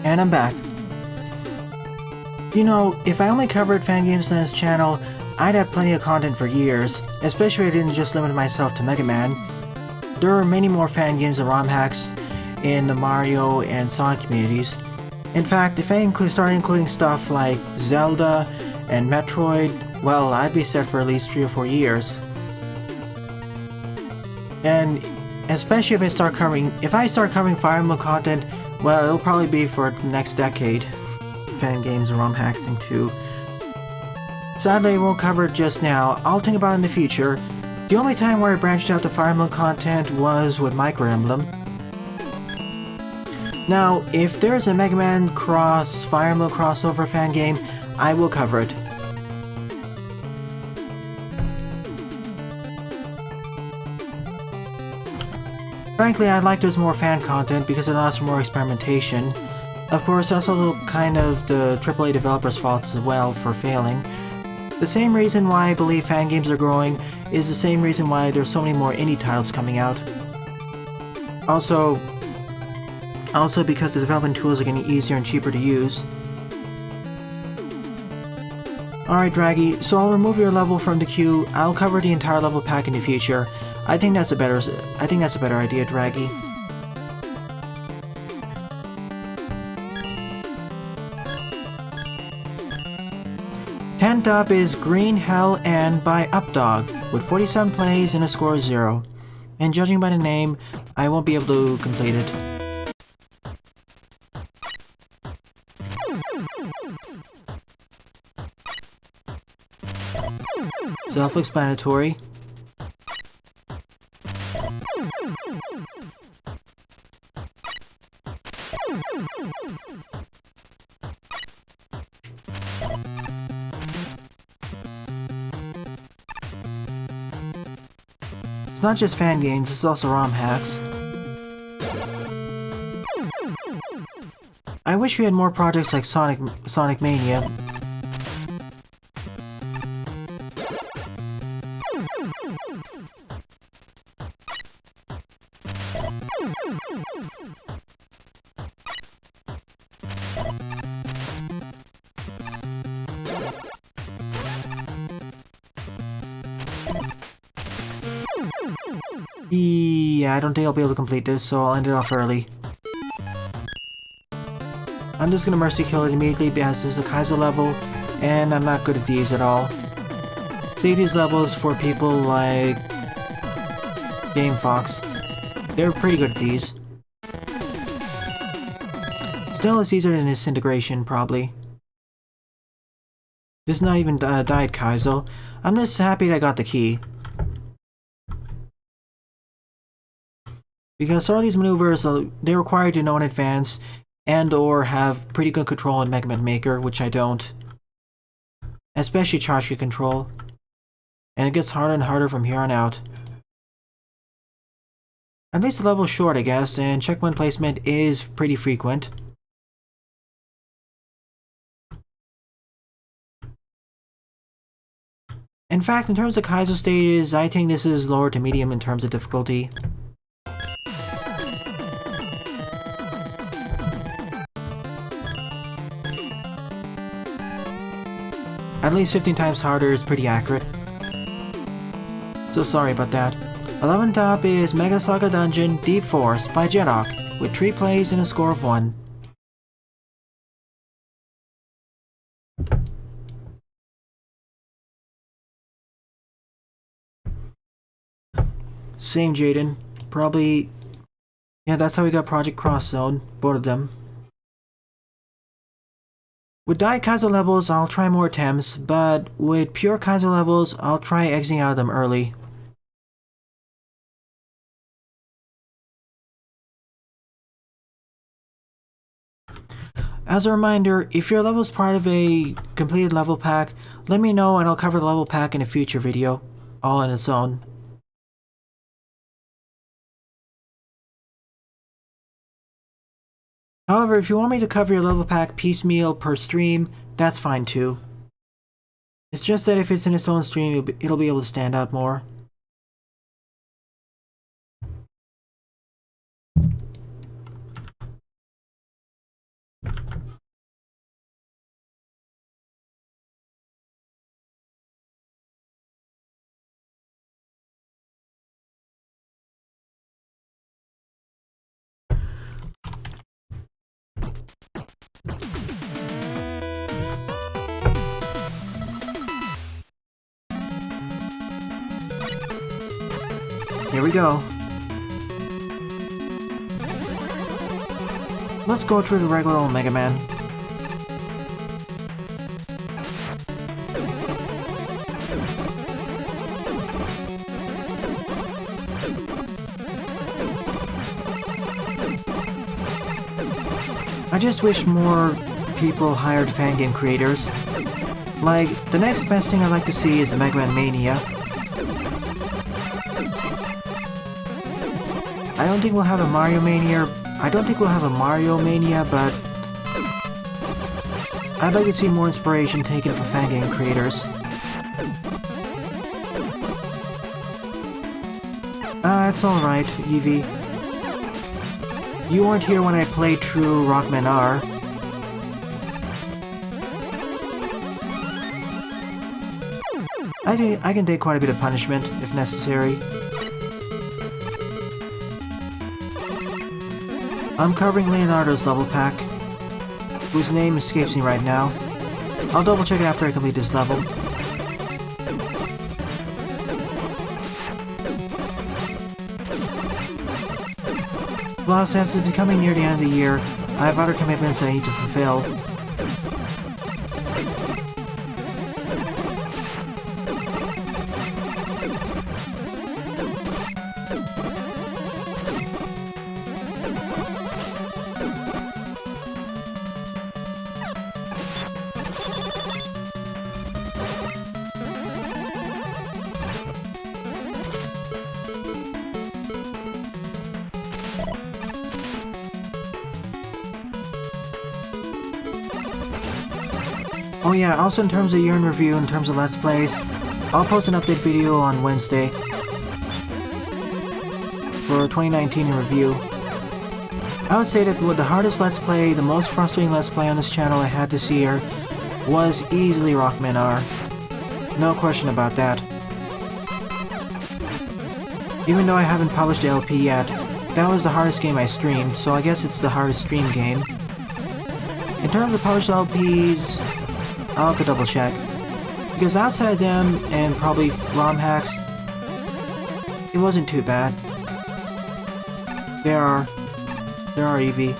[SPEAKER 1] And I'm back. You know, if I only covered fan games on this channel, I'd have plenty of content for years, especially if I didn't just limit myself to Mega Man. There are many more fan games and ROM hacks in the Mario and Sonic communities. In fact, if I start including stuff like Zelda and Metroid, well, I'd be set for at least 3 or 4 years. And especially if I start covering Fire Emblem content, well, it'll probably be for the next decade. Fan games and ROM hacks too. Sadly, I won't cover it just now. I'll think about it in the future. The only time where I branched out to Fire Emblem content was with Micro Emblem. Now, if there's a Mega Man Fire Emblem crossover fan game, I will cover it. Frankly, I'd like there's more fan content because it allows for more experimentation. Of course, that's also kind of the AAA developers' fault as well for failing. The same reason why I believe fan games are growing is the same reason why there's so many more indie titles coming out. Also because the development tools are getting easier and cheaper to use. Alright Dragy, so I'll remove your level from the queue. I'll cover the entire level pack in the future. I think that's a better idea, Dragy. Tenth up is Green Hell End by Updogg, with 47 plays and a score of 0. And judging by the name, I won't be able to complete it. Self-explanatory. It's not just fan games, it's also ROM hacks. I wish we had more projects like Sonic Mania. Yeah, I don't think I'll be able to complete this, so I'll end it off early. I'm just gonna mercy kill it immediately because this is a Kaizo level, and I'm not good at these at all. Save these levels for people like Game Fox. They're pretty good at these. Still, it's easier than Disintegration, probably. This is not even Diet Kaizo. I'm just happy that I got the key. Because all these maneuvers, they require you to know in advance and or have pretty good control in Mega Man Maker, which I don't. Especially tchotchke control. And it gets harder and harder from here on out. At least the level's short, I guess, and checkpoint placement is pretty frequent. In fact, in terms of Kaizo stages, I think this is lower to medium in terms of difficulty. At least 15 times harder is pretty accurate. So sorry about that. 11th up is Mega Saga Dungeon Deep Forest by Jedok, with 3 plays and a score of 1. Same Jaden. Probably... yeah, that's how we got Project Cross Zone, both of them. With Diet Kaizo levels, I'll try more attempts, but with pure Kaizo levels, I'll try exiting out of them early. As a reminder, if your level is part of a completed level pack, let me know and I'll cover the level pack in a future video, all on its own. However, if you want me to cover your level pack piecemeal per stream, that's fine too. It's just that if it's in its own stream, it'll be able to stand out more. Here we go. Let's go through the regular old Mega Man. I just wish more people hired fan game creators. Like, the next best thing I'd like to see is the Mega Man Mania. I don't think we'll have a Mario Mania. I don't think we'll have a Mario Mania, but I'd like to see more inspiration taken from fan game creators. It's alright, Eevee. You weren't here when I played through Rockman R. I can take quite a bit of punishment, if necessary. I'm covering Leonardo's level pack, whose name escapes me right now. I'll double check it after I complete this level. Well, since it's becoming near the end of the year, I have other commitments that I need to fulfill. Oh yeah, also in terms of year in review, in terms of Let's Plays, I'll post an update video on Wednesday for 2019 in review. I would say that the hardest Let's Play, the most frustrating Let's Play on this channel I had this year was easily Rockman R. No question about that. Even though I haven't published the LP yet, that was the hardest game I streamed, so I guess it's the hardest stream game. In terms of published LPs, I'll have to double check, because outside of them and probably ROM hacks, it wasn't too bad. There are Eevee.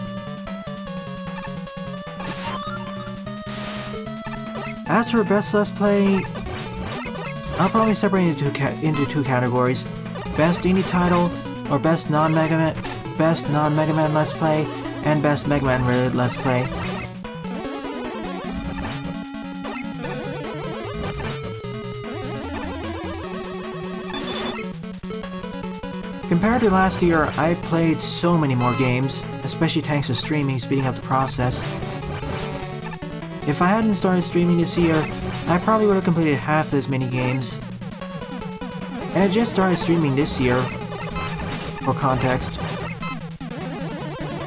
[SPEAKER 1] As for best Let's Play, I'll probably separate it into two categories: best indie title, or best non-Mega Man Let's Play, and best Mega Man related Let's Play. Compared to last year, I played so many more games, especially thanks to streaming speeding up the process. If I hadn't started streaming this year, I probably would have completed half as many games. And I just started streaming this year, for context.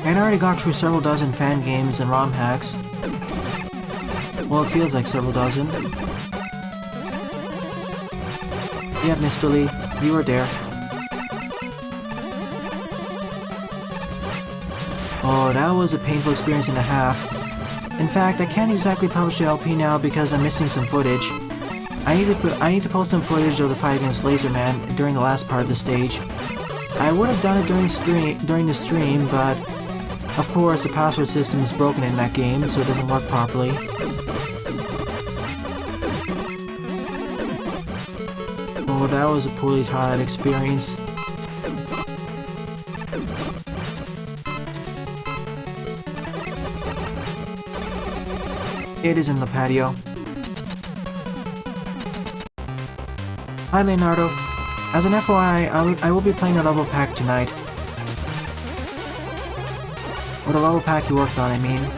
[SPEAKER 1] And I already got through several dozen fan games and ROM hacks. Well, it feels like several dozen. Yeah, Mr. Lee, you were there. Oh, that was a painful experience and a half. In fact, I can't exactly publish the LP now because I'm missing some footage. I need to post some footage of the fight against Laserman during the last part of the stage. I would have done it during the stream, but of course the password system is broken in that game, so it doesn't work properly. Oh, that was a poorly thought out experience. It is in Lipatio. Hi Leonardo. As an FYI, I will be playing a level pack tonight. Or the level pack you worked on, I mean.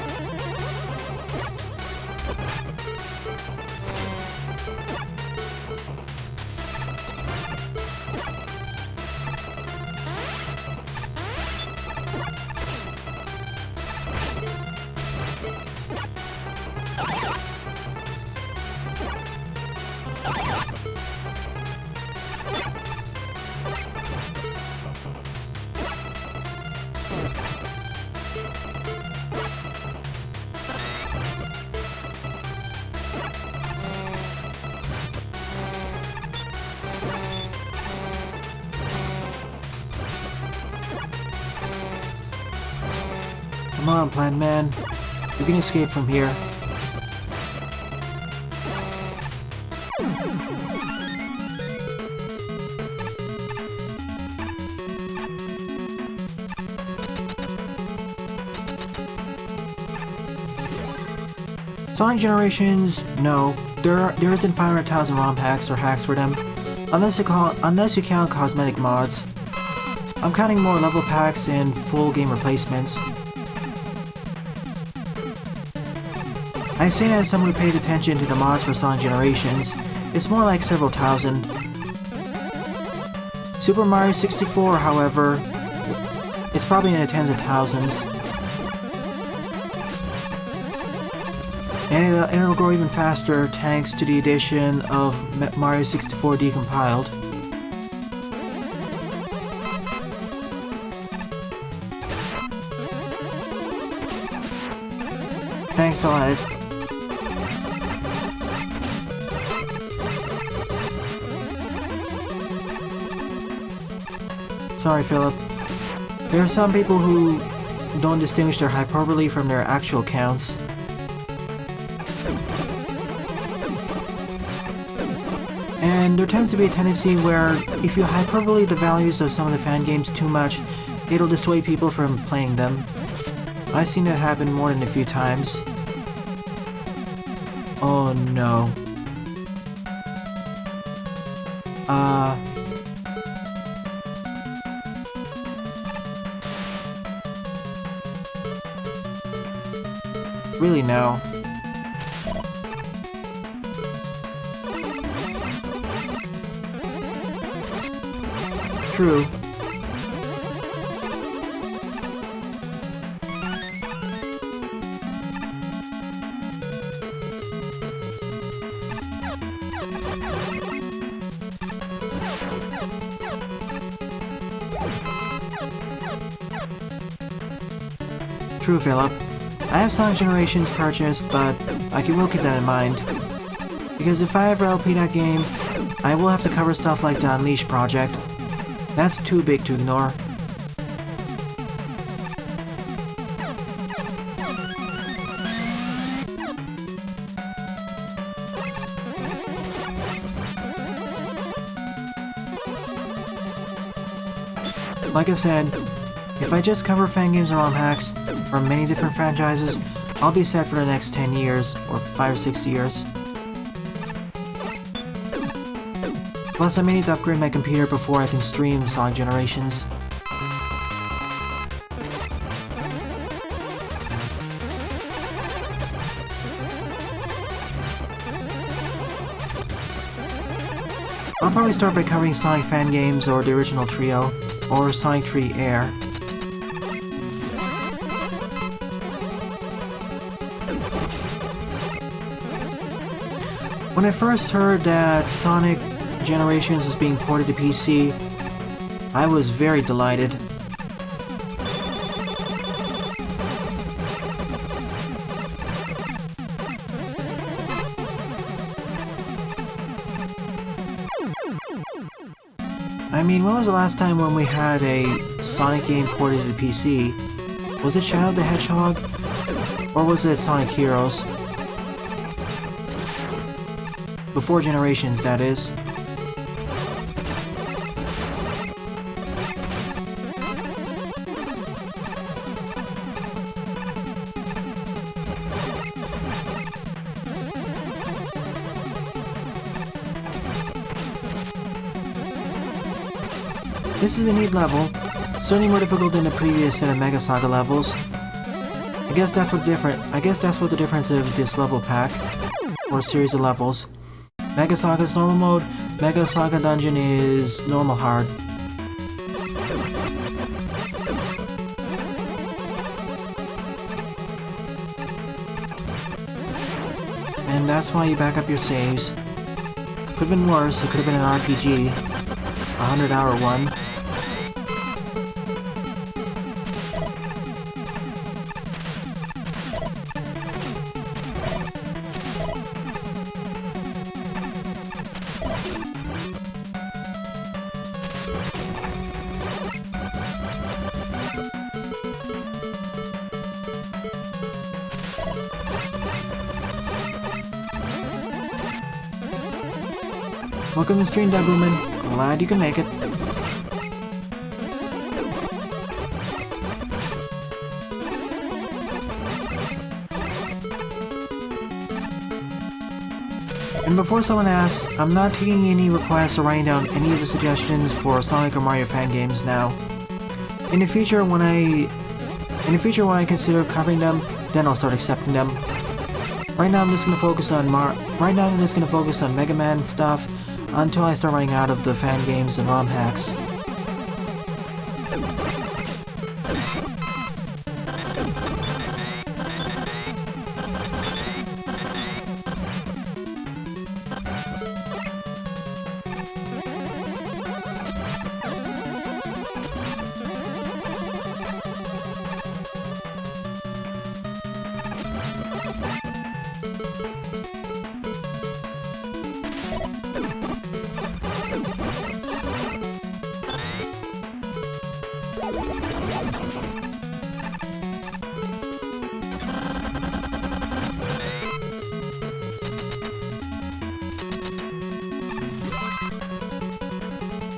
[SPEAKER 1] Come on, Plant Man. You can escape from here. Sonic Generations, no, there isn't 500,000 ROM hacks or hacks for them, unless you count cosmetic mods. I'm counting more level packs and full game replacements. I say that as someone who pays attention to the mods for Sonic Generations. It's more like several thousand. Super Mario 64, however, is probably in the tens of thousands. And it'll grow even faster thanks to the addition of Mario 64 decompiled. Thanks a lot. Sorry, Philip. There are some people who don't distinguish their hyperbole from their actual counts. And there tends to be a tendency where if you hyperbole the values of some of the fan games too much, it'll dissuade people from playing them. I've seen that happen more than a few times. Oh no. Really no. True. True, Philip. I have Sonic Generations purchased, but I will keep that in mind. Because if I ever LP that game, I will have to cover stuff like the Unleashed project. That's too big to ignore. Like I said, if I just cover fan games and ROM hacks from many different franchises, I'll be set for the next 10 years, or 5 or 6 years. Plus, I may need to upgrade my computer before I can stream Sonic Generations. I'll probably start by covering Sonic fan games or the original trio, or Sonic 3 Air. When I first heard that Sonic Generations was being ported to PC, I was very delighted. I mean, when was the last time when we had a Sonic game ported to PC? Was it Shadow the Hedgehog? Or was it Sonic Heroes? Before Generations, that is. This is a neat level, certainly more difficult than the previous set of Mega Saga levels. I guess that's what the difference of this level pack, or series of levels. Mega Saga is normal mode, Mega Saga Dungeon is normal hard. And that's why you back up your saves. Could've been worse, it could've been an RPG, a 100-hour one. Welcome to stream, Dabuman. Glad you can make it. And before someone asks, I'm not taking any requests or writing down any of the suggestions for Sonic or Mario fan games now. In the future, when I consider covering them, then I'll start accepting them. Right now, I'm just gonna focus on Mega Man stuff until I start running out of the fan games and ROM hacks.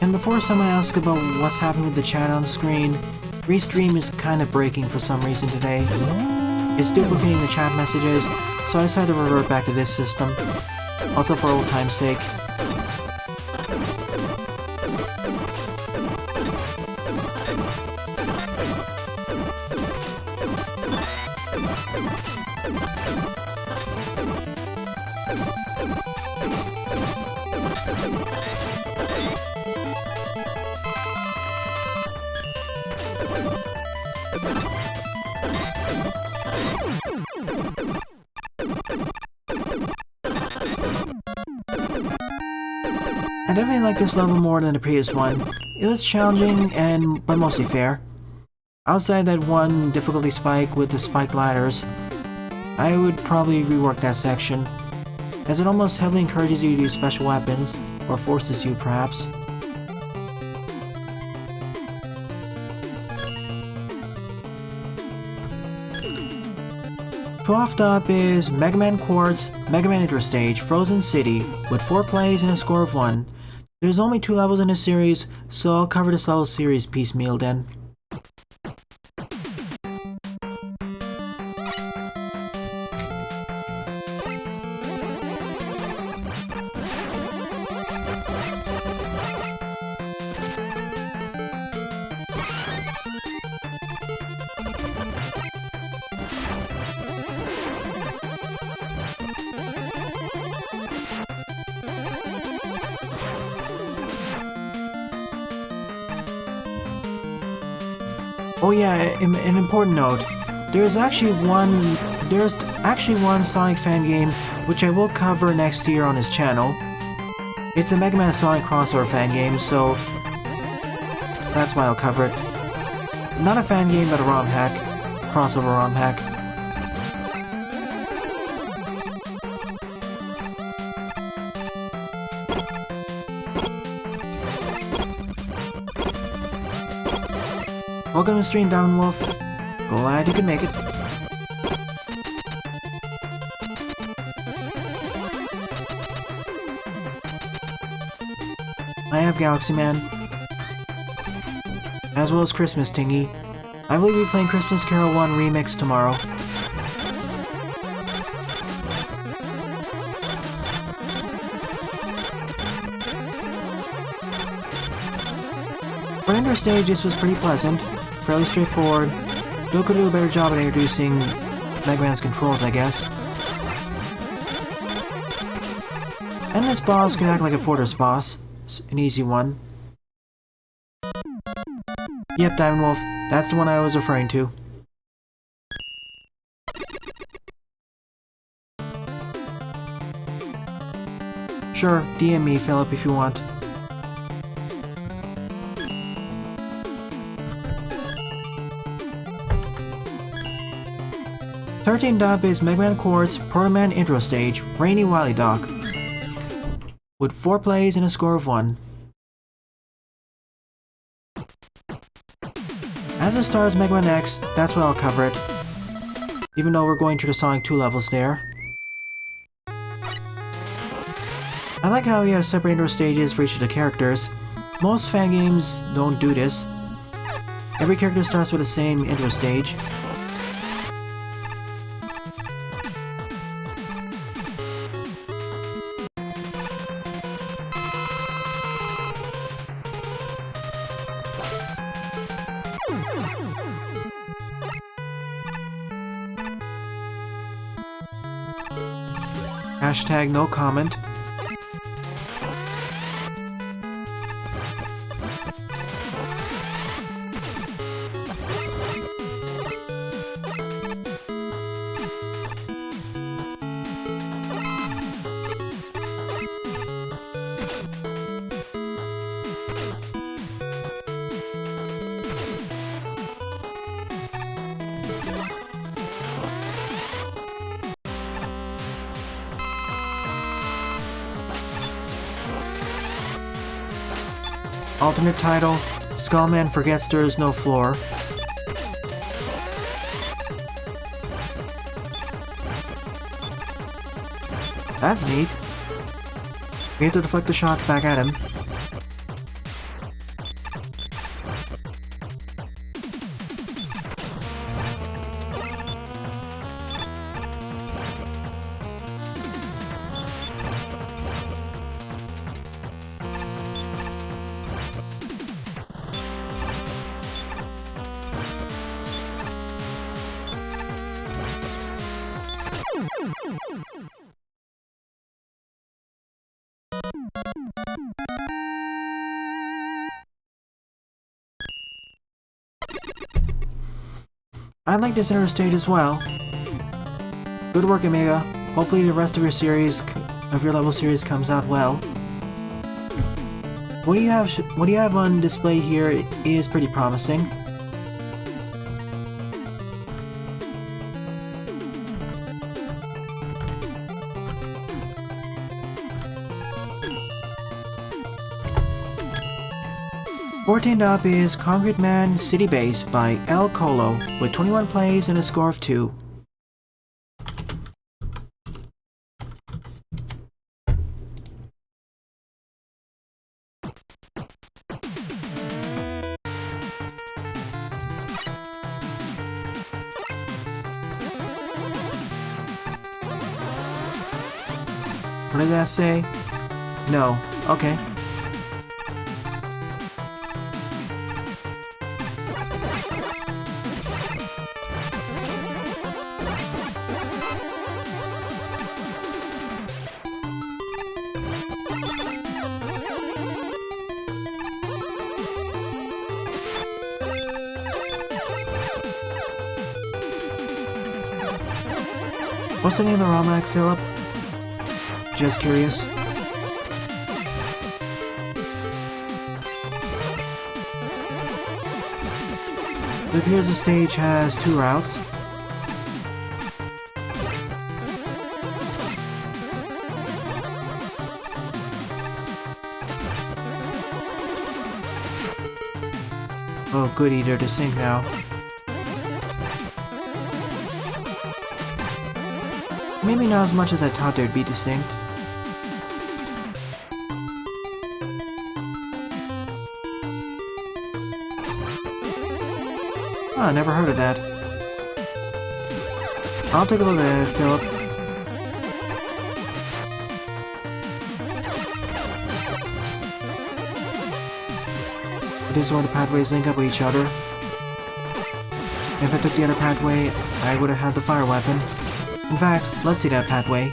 [SPEAKER 1] And before someone asks about what's happening with the chat on screen, Restream is kind of breaking for some reason today. It's duplicating the chat messages, so I decided to revert back to this system. Also for old time's sake. I definitely like this level more than the previous one. It was challenging but mostly fair. Outside that one difficulty spike with the spike ladders, I would probably rework that section, as it almost heavily encourages you to use special weapons, or forces you perhaps. Off up is Megaman Quartz, Megaman Intro Stage, Frozen City, with 4 plays and a score of 1. There's only 2 levels in this series, so I'll cover this level series piecemeal then. Oh yeah, an important note. There's actually one Sonic fan game which I will cover next year on his channel. It's a Mega Man Sonic crossover fan game, so that's why I'll cover it. Not a fan game, but a ROM hack. Crossover ROM hack. Welcome to stream, Diamond Wolf. Glad you could make it. I have Galaxy Man, as well as Christmas Tingy. I will be playing Christmas Carol 1 Remix tomorrow. For Intro Stage, this was pretty pleasant. Fairly straightforward. Bill could do a better job at introducing Mega Man's controls, I guess. And this boss can act like a Fortress boss. It's an easy one. Yep, Diamond Wolf. That's the one I was referring to. Sure, DM me, Philip, if you want. Up is Megaman Quartz, Protoman Intro Stage, Rainy Wily Dock, with 4 plays and a score of 1. As it stars Mega Man X, that's why I'll cover it, even though we're going to the Sonic 2 levels there. I like how we have separate intro stages for each of the characters. Most fan games don't do this. Every character starts with the same intro stage. Hashtag no comment. Alternate title, Skullman forgets there is no floor. That's neat. We have to deflect the shots back at him. I like this Aero Stage as well. Good work, Omega. Hopefully the rest of your series, of your level series, comes out well. What do you have on display here is pretty promising. Fourteenth up is Concrete Man City Base by El Colo with 21 plays and a score of 2. What did that say? No. Okay. What's the name of the ROM hack, Philip? Just curious. It appears the stage has 2 routes. Oh goody, they're distinct now. Maybe not as much as I thought they'd be distinct. Oh, I never heard of that. I'll take a look at it, Philip. This is where the pathways link up with each other. If I took the other pathway, I would have had the fire weapon. In fact, let's see that pathway.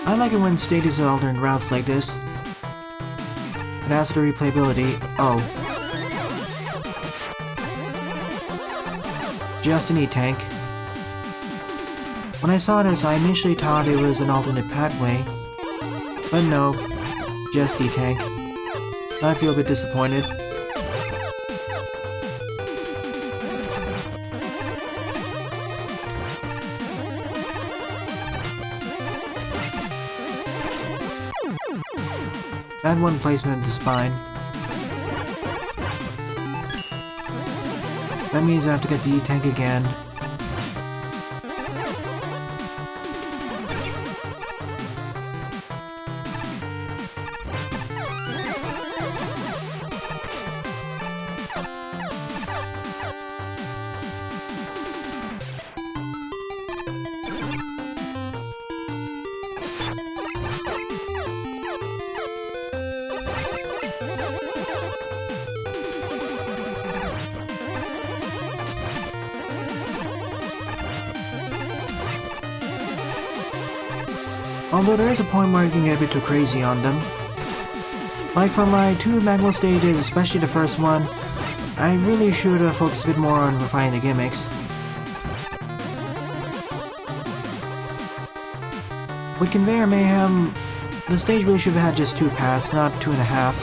[SPEAKER 1] I like it when stages are alternate routes like this. It adds to the replayability. Oh. Just an E-tank. When I saw this, I initially thought it was an alternate pathway. But no. Just E-tank. I feel a bit disappointed. That one placement of the spine. That means I have to get the E-Tank again. Although there is a point where I can get a bit too crazy on them. Like for my 2 Magma stages, especially the first one, I really should have focused a bit more on refining the gimmicks. With Conveyor Mayhem, the stage really should have had just 2 paths, not 2.5.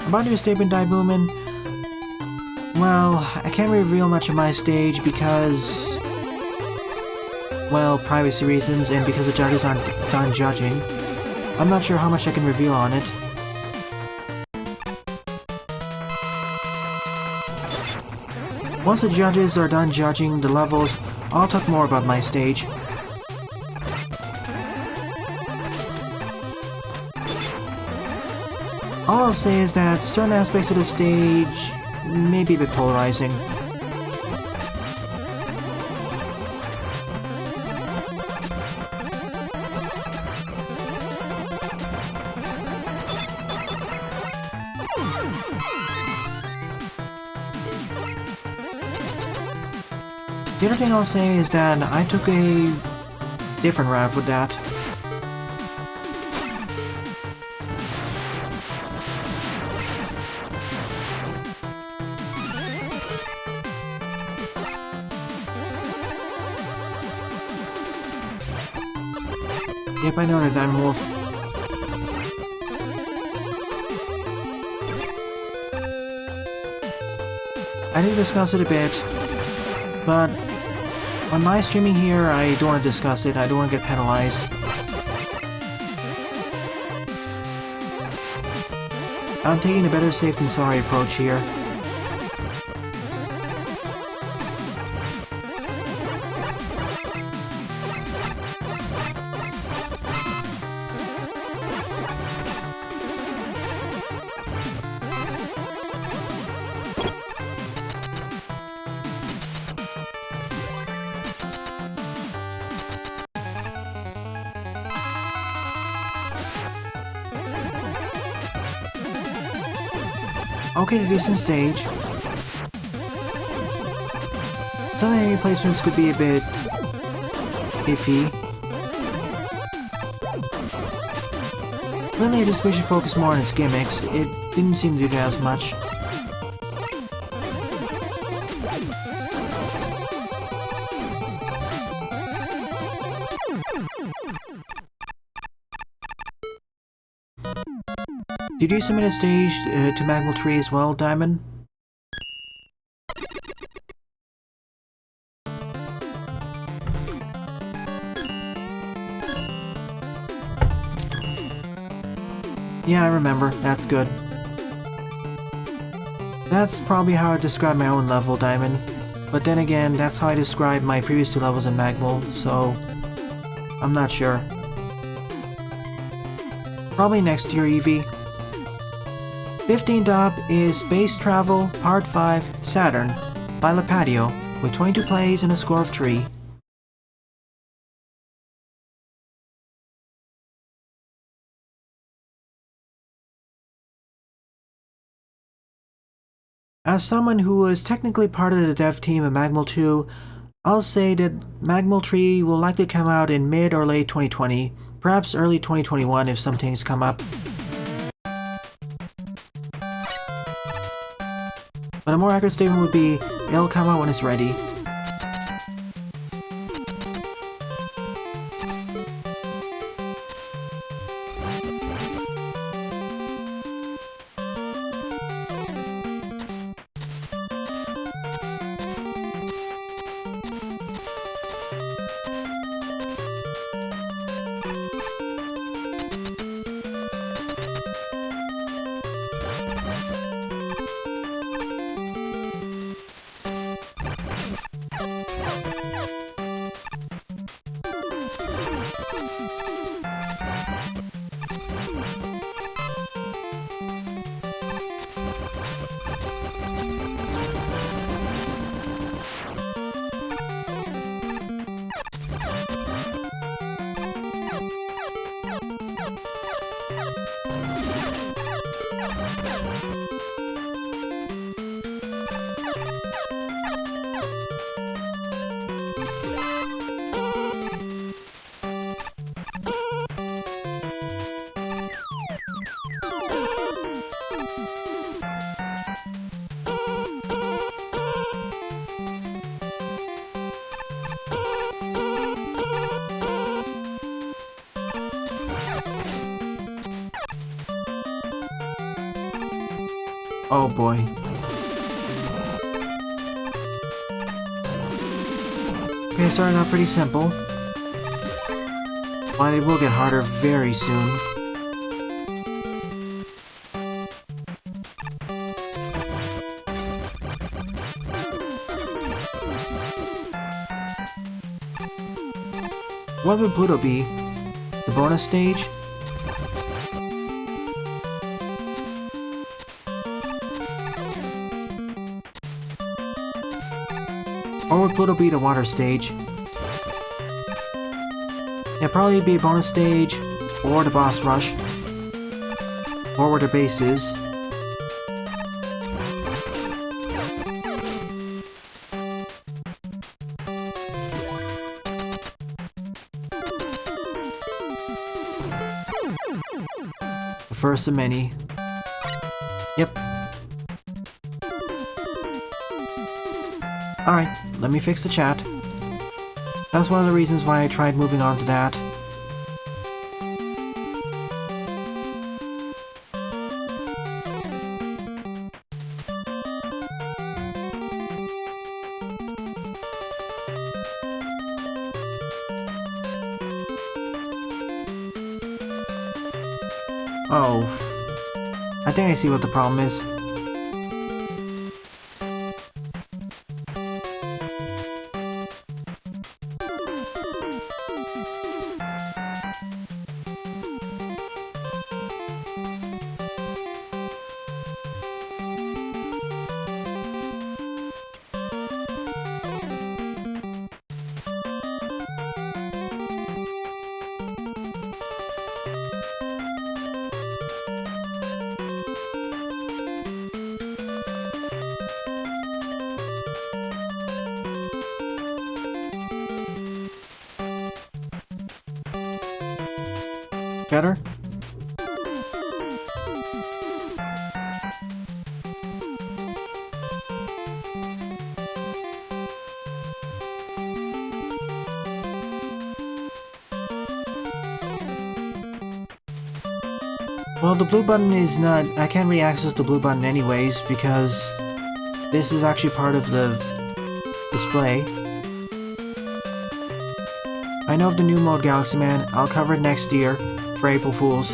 [SPEAKER 1] About your statement, Daibuman. Well, I can't reveal much of my stage because, well, privacy reasons and because the judges aren't done judging. I'm not sure how much I can reveal on it. Once the judges are done judging the levels, I'll talk more about my stage. All I'll say is that certain aspects of the stage may be a bit polarizing. The other thing I'll say is that I took a different route with that. Yep, I know that Diamond Wolf. I did discuss it a bit, but on my streaming here, I don't want to discuss it. I don't want to get penalized. I'm taking a better safe than sorry approach here. Okay, the decent stage. Some enemy placements could be a bit iffy. Really, I just wish it focused more on its gimmicks. It didn't seem to do that as much. Did you submit a stage to Magma Tree as well, Diamond? Yeah, I remember. That's good. That's probably how I describe my own level, Diamond. But then again, that's how I described my previous 2 levels in Magmul, so I'm not sure. Probably next year, Eevee. 15th up is Space Travel Part 5 Saturn by Lipatio with 22 plays and a score of 3. As someone who was technically part of the dev team of Magmul 2, I'll say that Magmul 3 will likely come out in mid or late 2020, perhaps early 2021 if some things come up. But a more accurate statement would be, it'll come out when it's ready. Oh boy. Okay, starting out pretty simple. But it will get harder very soon. What would Pluto be? The bonus stage? Or would Pluto be the water stage? Yeah, probably be a bonus stage, or the boss rush, or where the base is. The first of many. Yep. Alright, let me fix the chat. That's one of the reasons why I tried moving on to that. Oh. I think I see what the problem is. Better? Well, the blue button is not... I can't really access the blue button anyways, because this is actually part of the display. I know of the new mode, Galaxy Man. I'll cover it next year, for April Fools.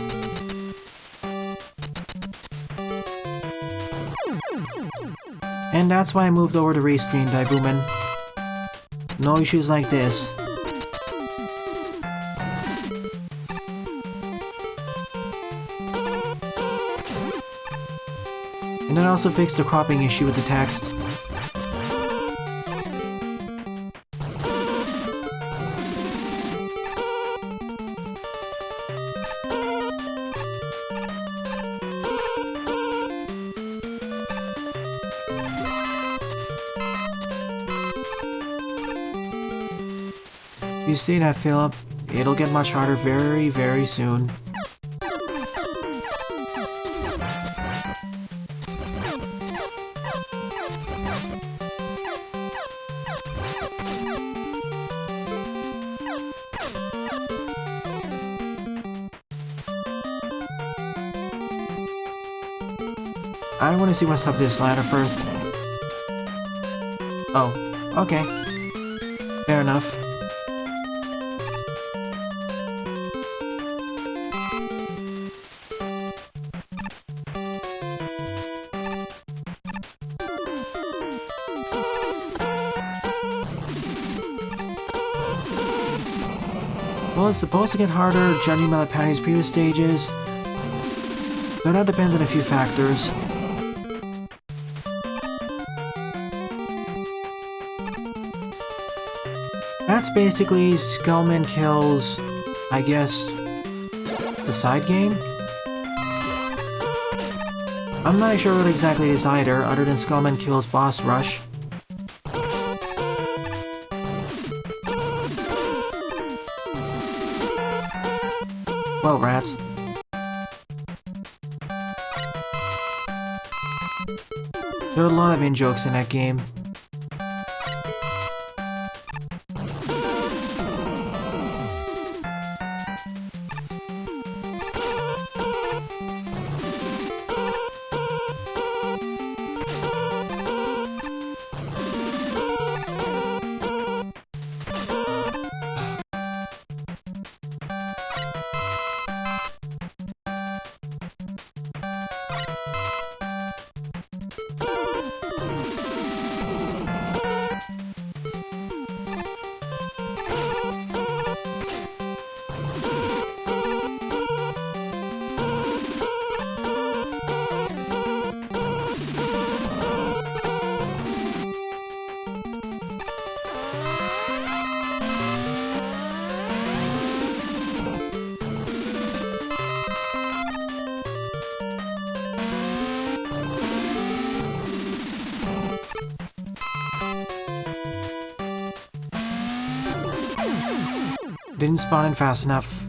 [SPEAKER 1] And that's why I moved over to Restream, Daibuman. No issues like this. And I also fixed the cropping issue with the text. You see that, Philip? It'll get much harder very, very soon. I want to see what's up this ladder first. Oh, okay. Fair enough. Well, it's supposed to get harder, judging by Lipatio's previous stages, but that depends on a few factors. That's basically Skullman kills, I guess, the side game? I'm not sure what exactly it is either, other than Skullman kills Boss Rush. Well, rats. There are a lot of in-jokes in that game. Didn't spawn in fast enough.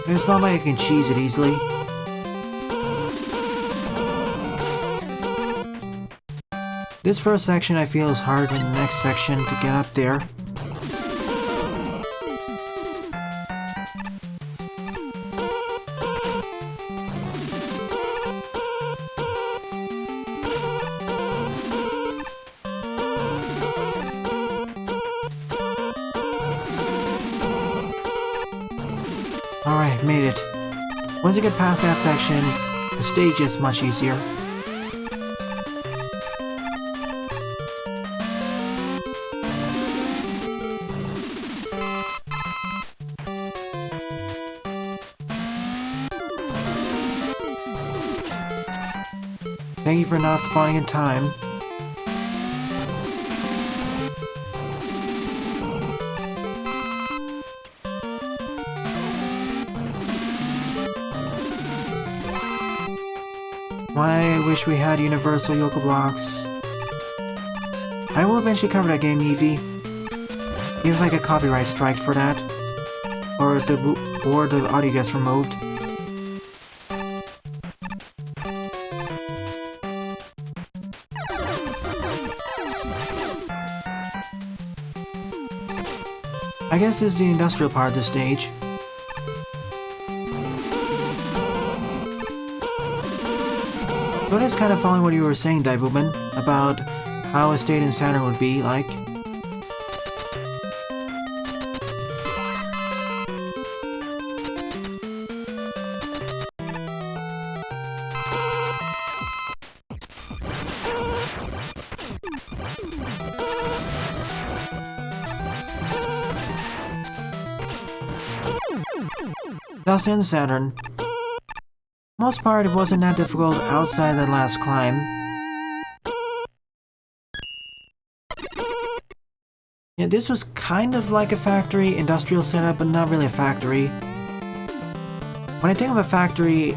[SPEAKER 1] It's not like I can cheese it easily. This first section I feel is harder than the next section to get up there. Alright, made it. Once you get past that section, the stage is much easier. Thank you for not spawning in time. I wish we had universal Yoke blocks. I will eventually cover that game, Eevee. Even if I get copyright strike for that. Or the audio gets removed. I guess this is the industrial part of the stage. But it's kind of following what you were saying, Daivuman, about how a state in Saturn would be like. Thus in Saturn. Most part it wasn't that difficult outside that last climb. Yeah, this was kind of like a factory, industrial setup, but not really a factory. When I think of a factory,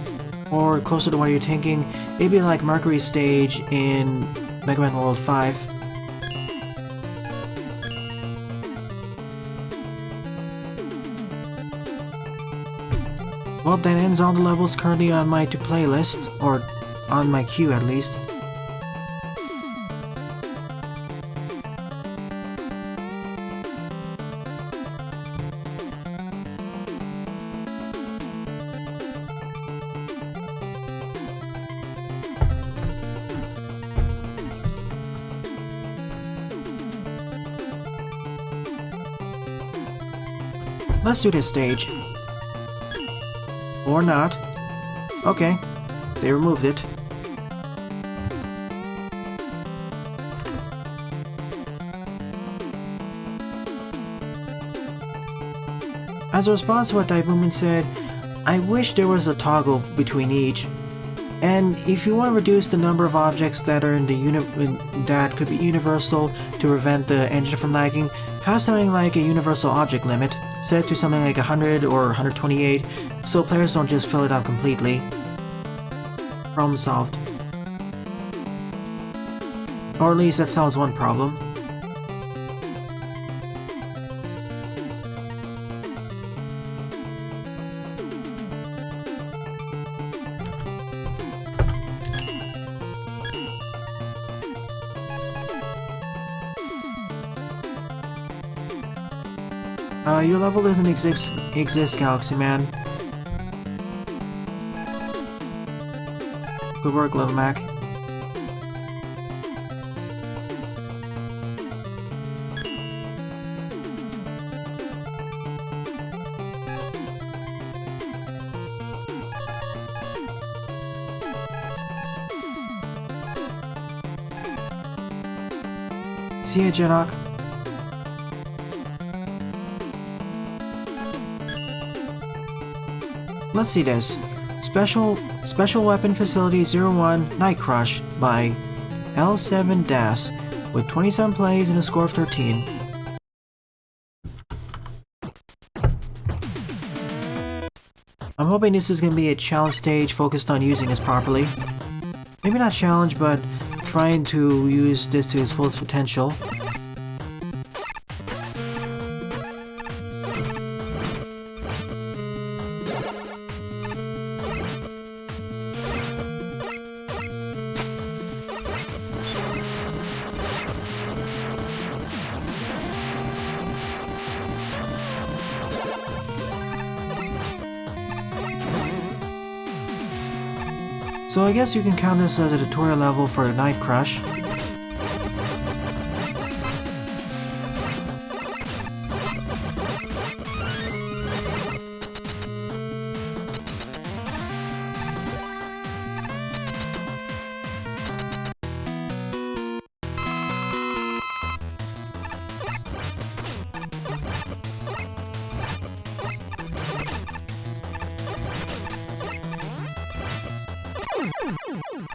[SPEAKER 1] or closer to what you're thinking, it'd be like Mercury Stage in Mega Man World 5. Well, that ends all the levels currently on my to-play list, or on my queue at least. Let's do this stage. Or not. Okay, they removed it. As a response to what Daivuman said, I wish there was a toggle between each. And if you want to reduce the number of objects that are in the that could be universal to prevent the engine from lagging, have something like a universal object limit, set it to something like 100 or 128, so players don't just fill it up completely. Problem solved. Or at least that solves one problem. Your level doesn't exist, Galaxy Man. Good work, Little Mac. See ya, Jinock. Let's see this. Special Weapon Facility 01 Night Crush by L7 Das with 27 plays and a score of 13. I'm hoping this is going to be a challenge stage focused on using this properly. Maybe not challenge, but trying to use this to its fullest potential. So I guess you can count this as a tutorial level for the Night Crush.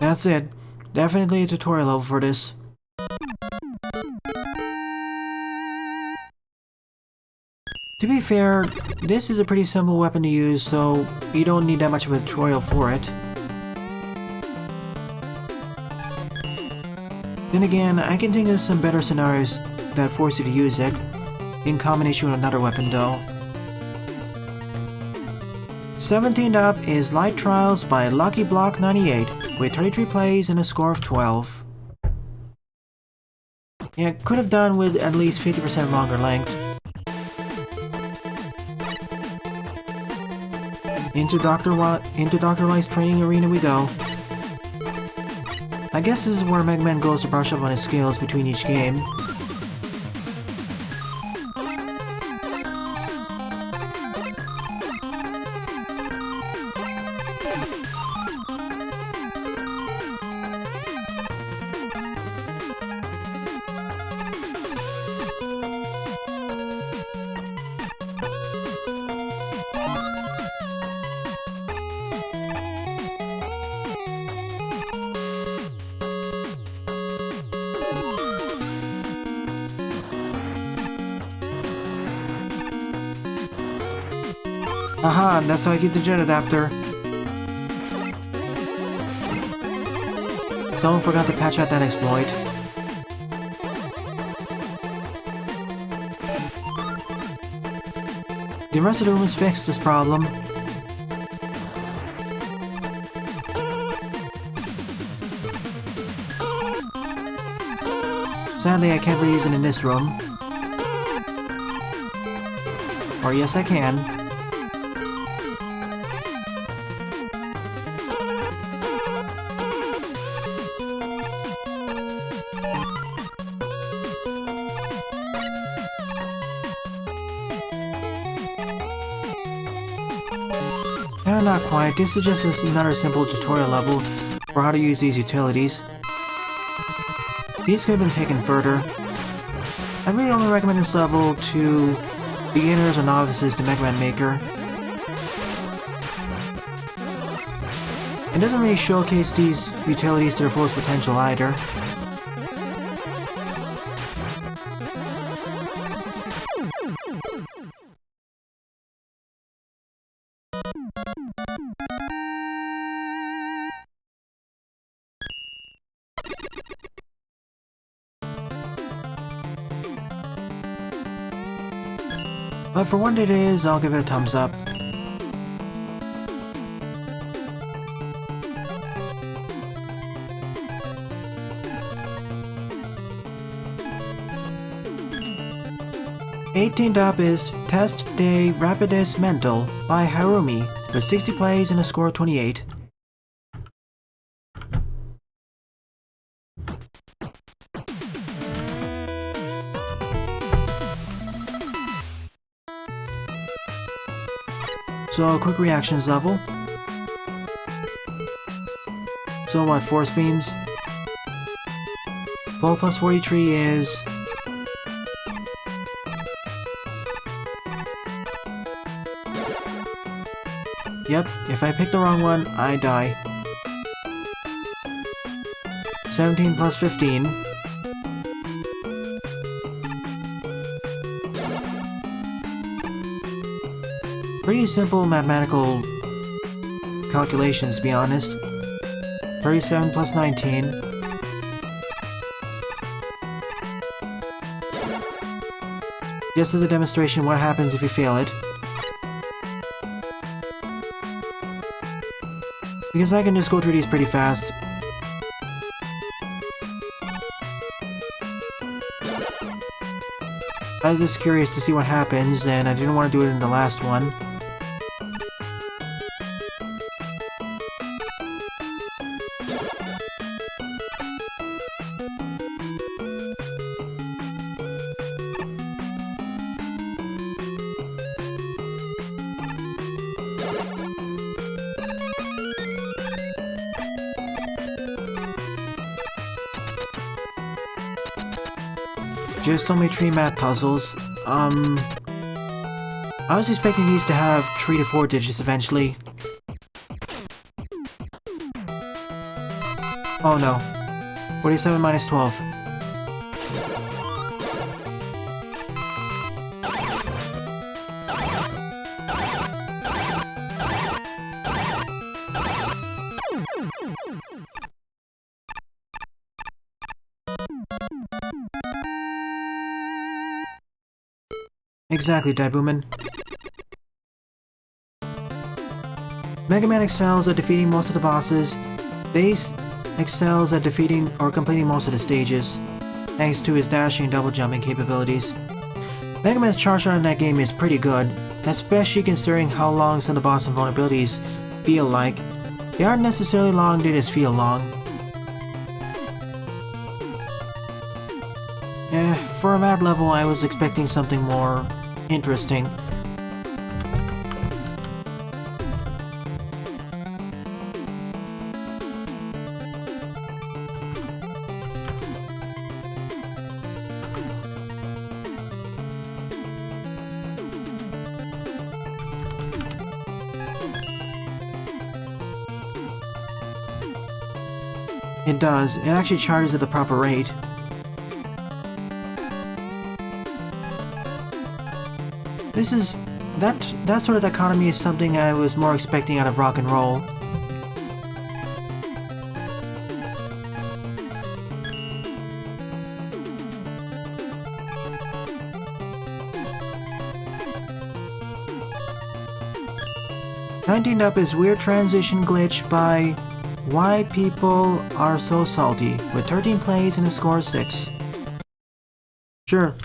[SPEAKER 1] That's it. Definitely a tutorial level for this. To be fair, this is a pretty simple weapon to use, so you don't need that much of a tutorial for it. Then again, I can think of some better scenarios that force you to use it, in combination with another weapon though. 17th up is Light Trials by Lucky Block 98, with 33 plays and a score of 12. Yeah, could have done with at least 50% longer length. Into Dr. Why's training arena we go. I guess this is where Mega Man goes to brush up on his skills between each game. Aha, that's how I get the jet adapter. Someone forgot to patch out that exploit. The rest of the room has fixed this problem. Sadly, I can't reuse it in this room. Or yes, I can. Not quite. This is just another simple tutorial level for how to use these utilities. These could have been taken further. I really only recommend this level to beginners or novices to Mega Man Maker. It doesn't really showcase these utilities to their fullest potential either. But for what it is, I'll give it a thumbs up. Eighteenth up is Test de Rapidus Mental by Harumy, with 60 plays and a score of 28. So, quick reactions level. So what, force beams? 12 plus 43 is... Yep, if I pick the wrong one, I die. 17 plus 15. Pretty simple mathematical calculations, to be honest. 37 plus 19. Just as a demonstration, what happens if you fail it. Because I can just go through these pretty fast. I was just curious to see what happens, and I didn't want to do it in the last one. Just only 3 math puzzles. I was expecting these to have 3 to 4 digits eventually. Oh no. 47 minus 12. Exactly, Daibuman. Mega Man excels at defeating most of the bosses. Base excels at defeating or completing most of the stages, thanks to his dashing and double jumping capabilities. Mega Man's charge shot in that game is pretty good, especially considering how long some of the boss invulnerabilities feel like. They aren't necessarily long, they just feel long. For a math level, I was expecting something more interesting. It does. It actually charges at the proper rate. That sort of dichotomy is something I was more expecting out of rock and roll. Up is Wierd Transition Glitch by WhyPeopleAreSoSalty with 13 plays and a score of 6. Sure,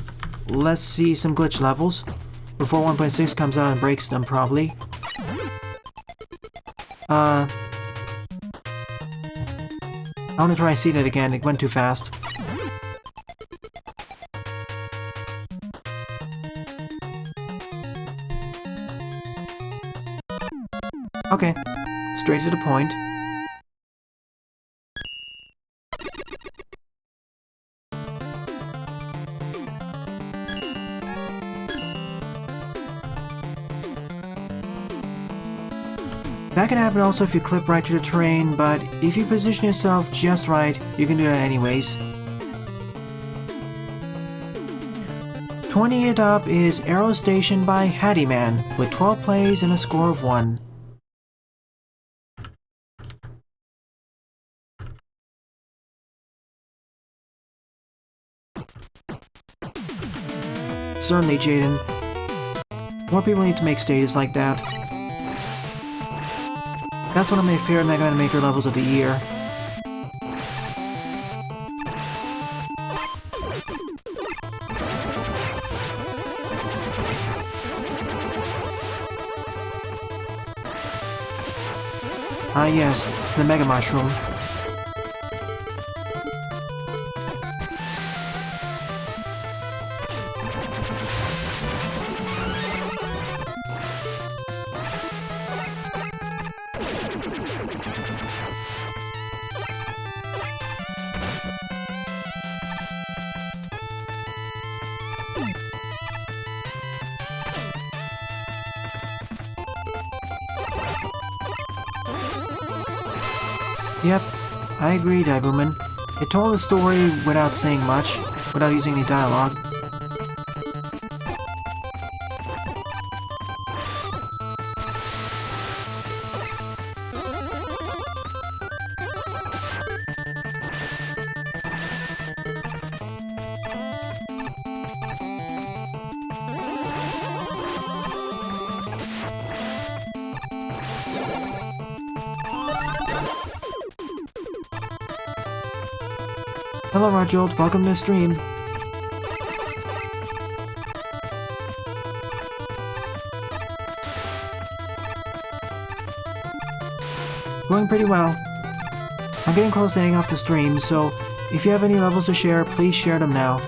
[SPEAKER 1] let's see some glitch levels. Before 1.6 comes out and breaks them, probably. I want to try and see that again, it went too fast. Okay, straight to the point. That can happen also if you clip right to the terrain, but if you position yourself just right, you can do that anyways. 28th up is Aero Station by Hattyman with 12 plays and a score of 1. Certainly, Jaden. More people need to make stages like that. That's one of my favorite Mega Man Maker levels of the year. Ah yes, the Mega Mushroom. Yep, I agree, Daibuman. It told the story without saying much, without using any dialogue. Hello Rajold, welcome to the stream. Going pretty well. I'm getting close to ending off the stream, so if you have any levels to share, please share them now.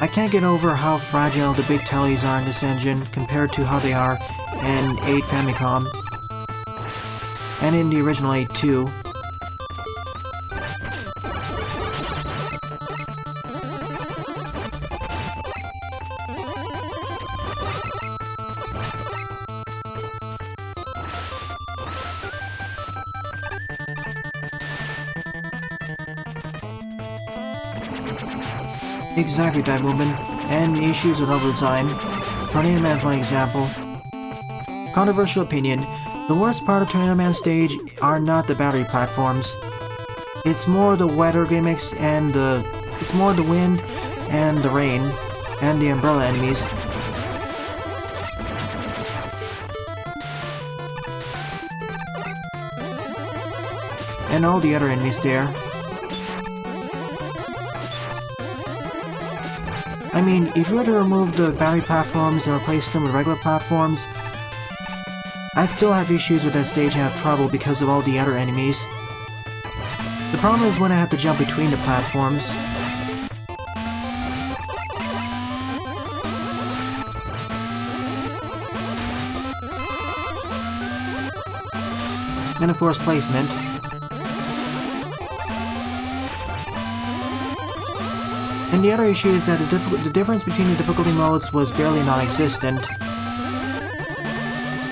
[SPEAKER 1] I can't get over how fragile the big tellies are in this engine compared to how they are in 8 Famicom and in the original 8 too. Exactly, Dive Movement, and the issues with level design. Tornado Man's one example. Controversial opinion, the worst part of Tornado Man stage are not the battery platforms. It's more the weather gimmicks and it's more the wind and the rain and the umbrella enemies. And all the other enemies there. I mean, if you were to remove the battery platforms and replace them with regular platforms, I'd still have issues with that stage and have trouble because of all the other enemies. The problem is when I have to jump between the platforms. And of course, placement. And the other issue is that the difference between the difficulty modes was barely non-existent.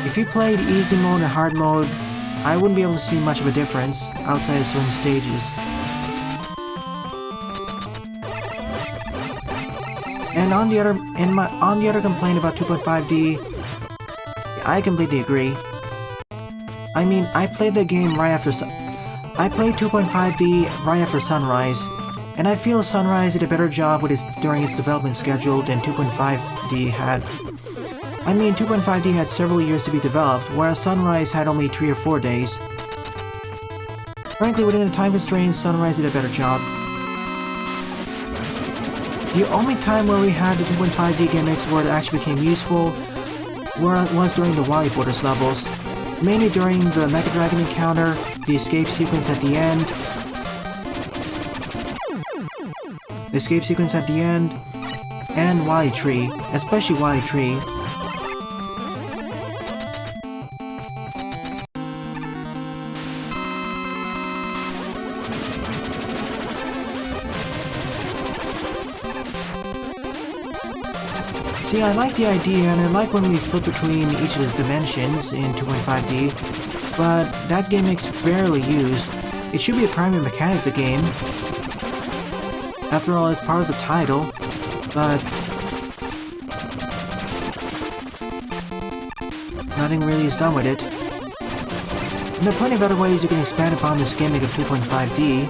[SPEAKER 1] If you played easy mode and hard mode, I wouldn't be able to see much of a difference outside of certain stages. And on the other complaint about 2.5D, I completely agree. I mean, I played the game right after I played 2.5D right after Sunrise. And I feel Sunrise did a better job during its development schedule than 2.5D had. I mean, 2.5D had several years to be developed, whereas Sunrise had only 3 or 4 days. Frankly, within the time constraints, Sunrise did a better job. The only time where we had the 2.5D gimmicks where it actually became useful was during the Wily Fortress levels, mainly during the Mecha Dragon encounter, the escape sequence at the end, and Wily Tree, especially Wily Tree. See, I like the idea, and I like when we flip between each of the dimensions in 2.5D, but that gimmick's barely used. It should be a primary mechanic of the game. After all, it's part of the title, but nothing really is done with it. And there are plenty of other ways you can expand upon this gimmick of 2.5D.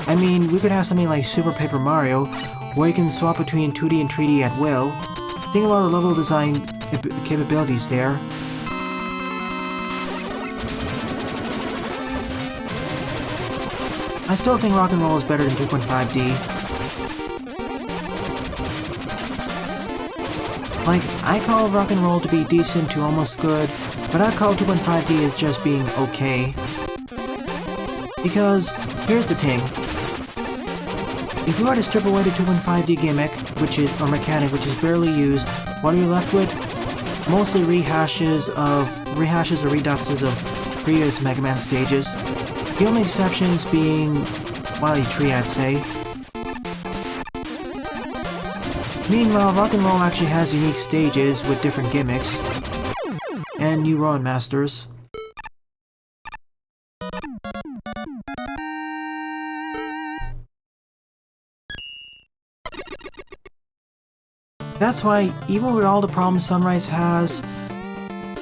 [SPEAKER 1] I mean, we could have something like Super Paper Mario, where you can swap between 2D and 3D at will. Think about the level design capabilities there. I still think Rock and Roll is better than 2.5D. Like, I call Rock and Roll to be decent to almost good, but I call 2.5D as just being okay. Because, here's the thing. If you were to strip away the 2.5D gimmick, or mechanic, which is barely used, what are you left with? Mostly rehashes or reduxes of previous Mega Man stages. The only exceptions being Wily Tree, I'd say. Meanwhile, Rock and Roll actually has unique stages with different gimmicks, and new Rowan Masters. That's why, even with all the problems Sunrise has,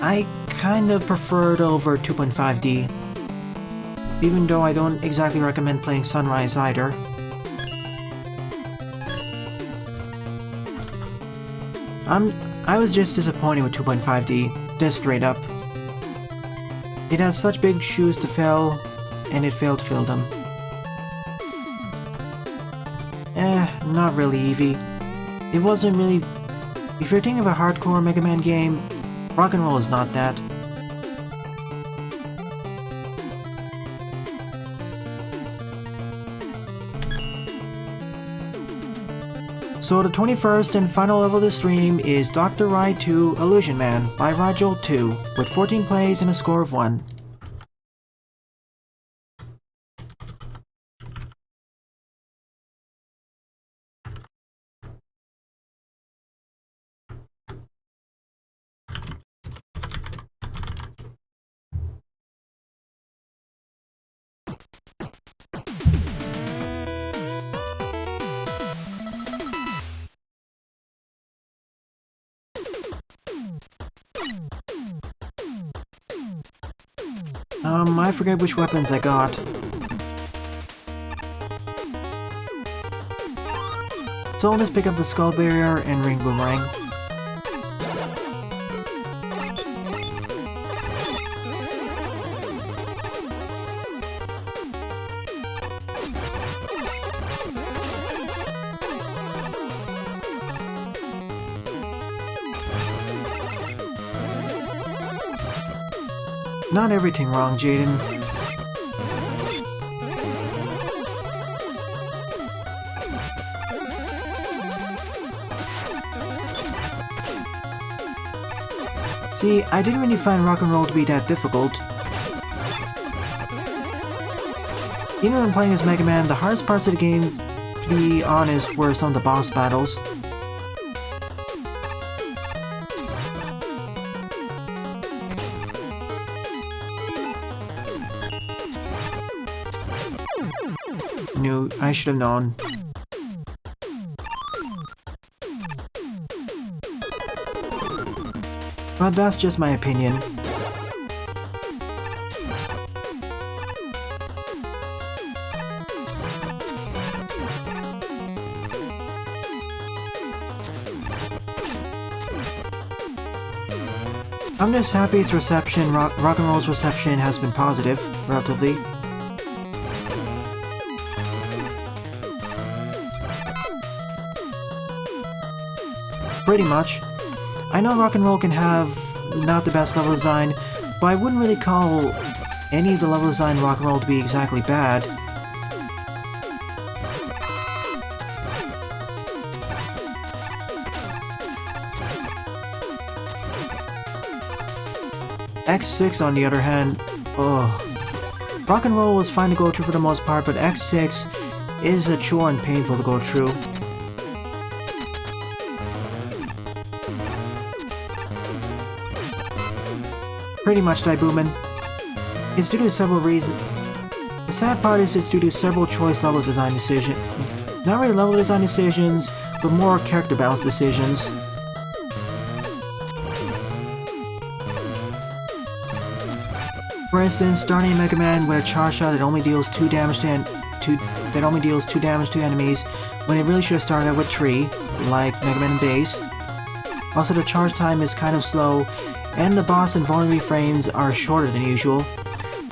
[SPEAKER 1] I kind of prefer it over 2.5D. Even though I don't exactly recommend playing Sunrise either. I was just disappointed with 2.5D, just straight up. It has such big shoes to fill, and it failed to fill them. Not really, Eevee. It wasn't really... If you're thinking of a hardcore Mega Man game, Rock and Roll is not that. So the 21st and final level of the stream is Dr. Ride 2 Illusion Man by Rigel 2 with 14 plays and a score of 1. I forget which weapons I got. So I'll just pick up the Skull Barrier and Ring Boomerang. Not everything wrong, Jaden. See, I didn't really find Rock and Roll to be that difficult. Even when playing as Mega Man, the hardest parts of the game, to be honest, were some of the boss battles. I should have known. But that's just my opinion. I'm just happy its reception, Rock and Roll's reception has been positive, relatively. Pretty much. I know Rock and Roll can have not the best level design, but I wouldn't really call any of the level design in Rock and Roll to be exactly bad. X6 on the other hand, ugh. Rock and Roll was fine to go through for the most part, but X6 is a chore and painful to go through. Pretty much, Daibuman. It's due to several reasons. The sad part is it's due to several choice level design decisions. Not really level design decisions, but more character balance decisions. For instance, starting a Mega Man with a charge shot that only deals 2 damage to enemies, when it really should have started out with 3, like Mega Man and Base. Also, the charge time is kind of slow, and the boss and vulnerability frames are shorter than usual.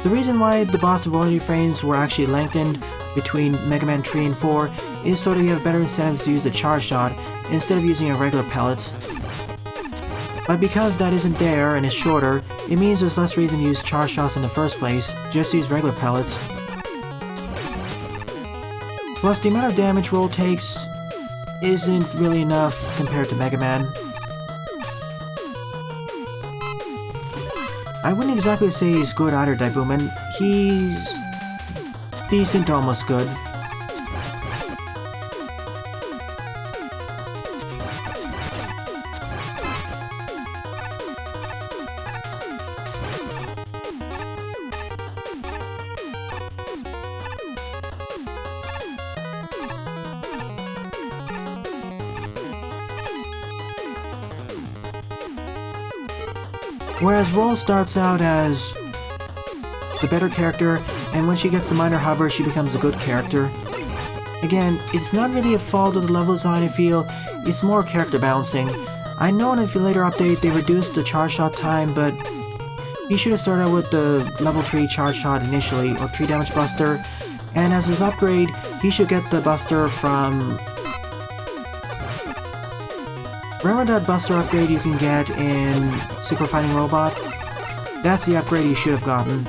[SPEAKER 1] The reason why the boss and vulnerability frames were actually lengthened between Mega Man 3 and 4 is so that you have better incentives to use the charge shot instead of using regular pellets. But because that isn't there and is shorter, it means there's less reason to use charge shots in the first place, just use regular pellets. Plus, the amount of damage Roll takes isn't really enough compared to Mega Man. I wouldn't exactly say he's good either, Daibuman. He's decent to almost good. Whereas Roll starts out as the better character, and when she gets the minor hover, she becomes a good character. Again, it's not really a fault of the level design, I feel, it's more character balancing. I know in a later update they reduced the charge shot time, but he should have started out with the level 3 charge shot initially, or 3 damage buster, and as his upgrade, he should get the buster from... Remember that buster upgrade you can get in Super Fighting Robot? That's the upgrade you should have gotten.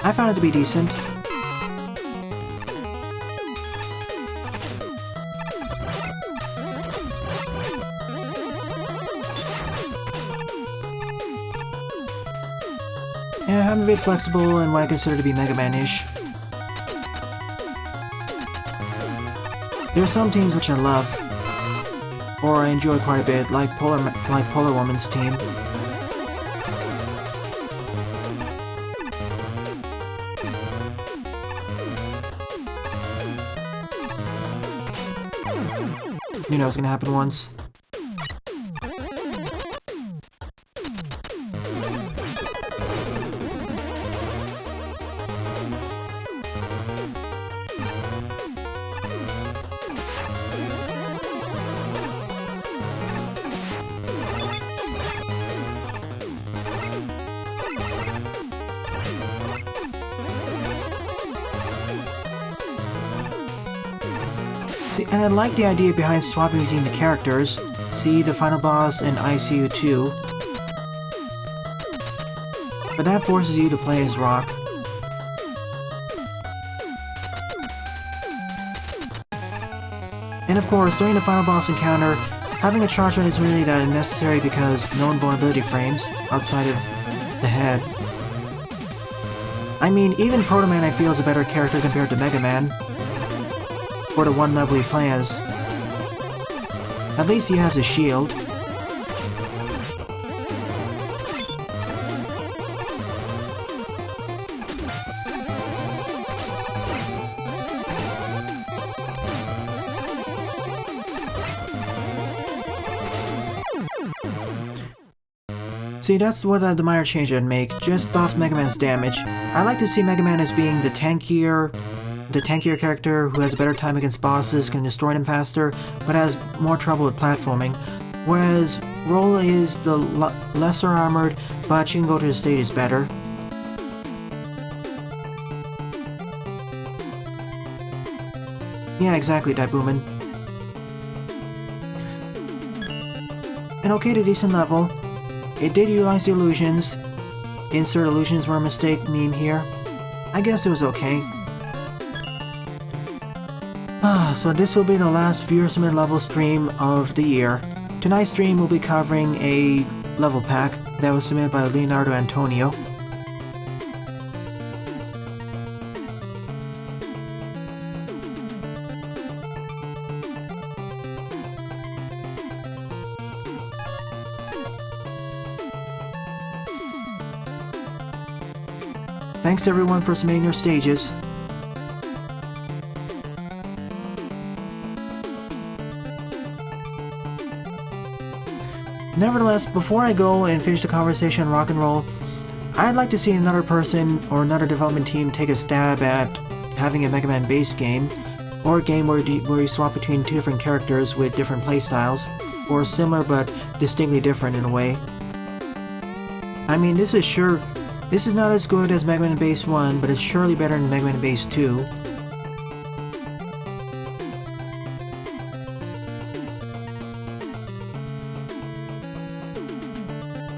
[SPEAKER 1] I found it to be decent. Yeah, I'm a bit flexible in what I consider to be Mega Man-ish. There are some teams which I love, or I enjoy quite a bit, like Polar Woman's team. You know it's gonna happen once. See, and I like the idea behind swapping between the characters. See the final boss and ICU 2. But that forces you to play as Rock. And of course, during the final boss encounter, having a charge run is really that unnecessary because no invulnerability frames outside of the head. I mean, even Protoman I feel is a better character compared to Mega Man. For the one level he plays. At least he has a shield. See, that's what the minor change I'd make, just buff Mega Man's damage. I like to see Mega Man as being the tankier character who has a better time against bosses, can destroy them faster, but has more trouble with platforming. Whereas Roll is the lesser armored, but she can go to the stages better. Yeah, exactly, Daibuman. An okay to decent level. It did utilize the illusions. Insert illusions were a mistake meme here. I guess it was okay. So this will be the last viewer submitted level stream of the year. Tonight's stream will be covering a level pack that was submitted by Leonardo Antonio. Thanks everyone for submitting your stages. Nevertheless, before I go and finish the conversation on Rock and Roll, I'd like to see another person or another development team take a stab at having a Mega Man based game, or a game where you swap between two different characters with different playstyles, or similar but distinctly different in a way. I mean, this is not as good as Mega Man Base 1, but it's surely better than Mega Man Base 2.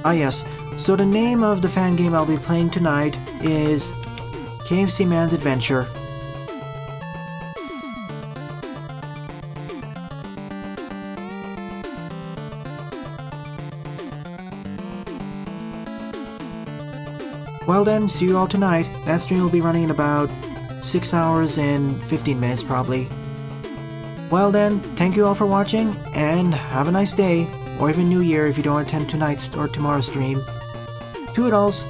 [SPEAKER 1] Ah yes, so the name of the fan game I'll be playing tonight is KFC Man's Adventure. Well then, see you all tonight. That stream will be running in about 6 hours and 15 minutes probably. Well then, thank you all for watching, and have a nice day. Or even New Year if you don't attend tonight's or tomorrow's stream. Toodles!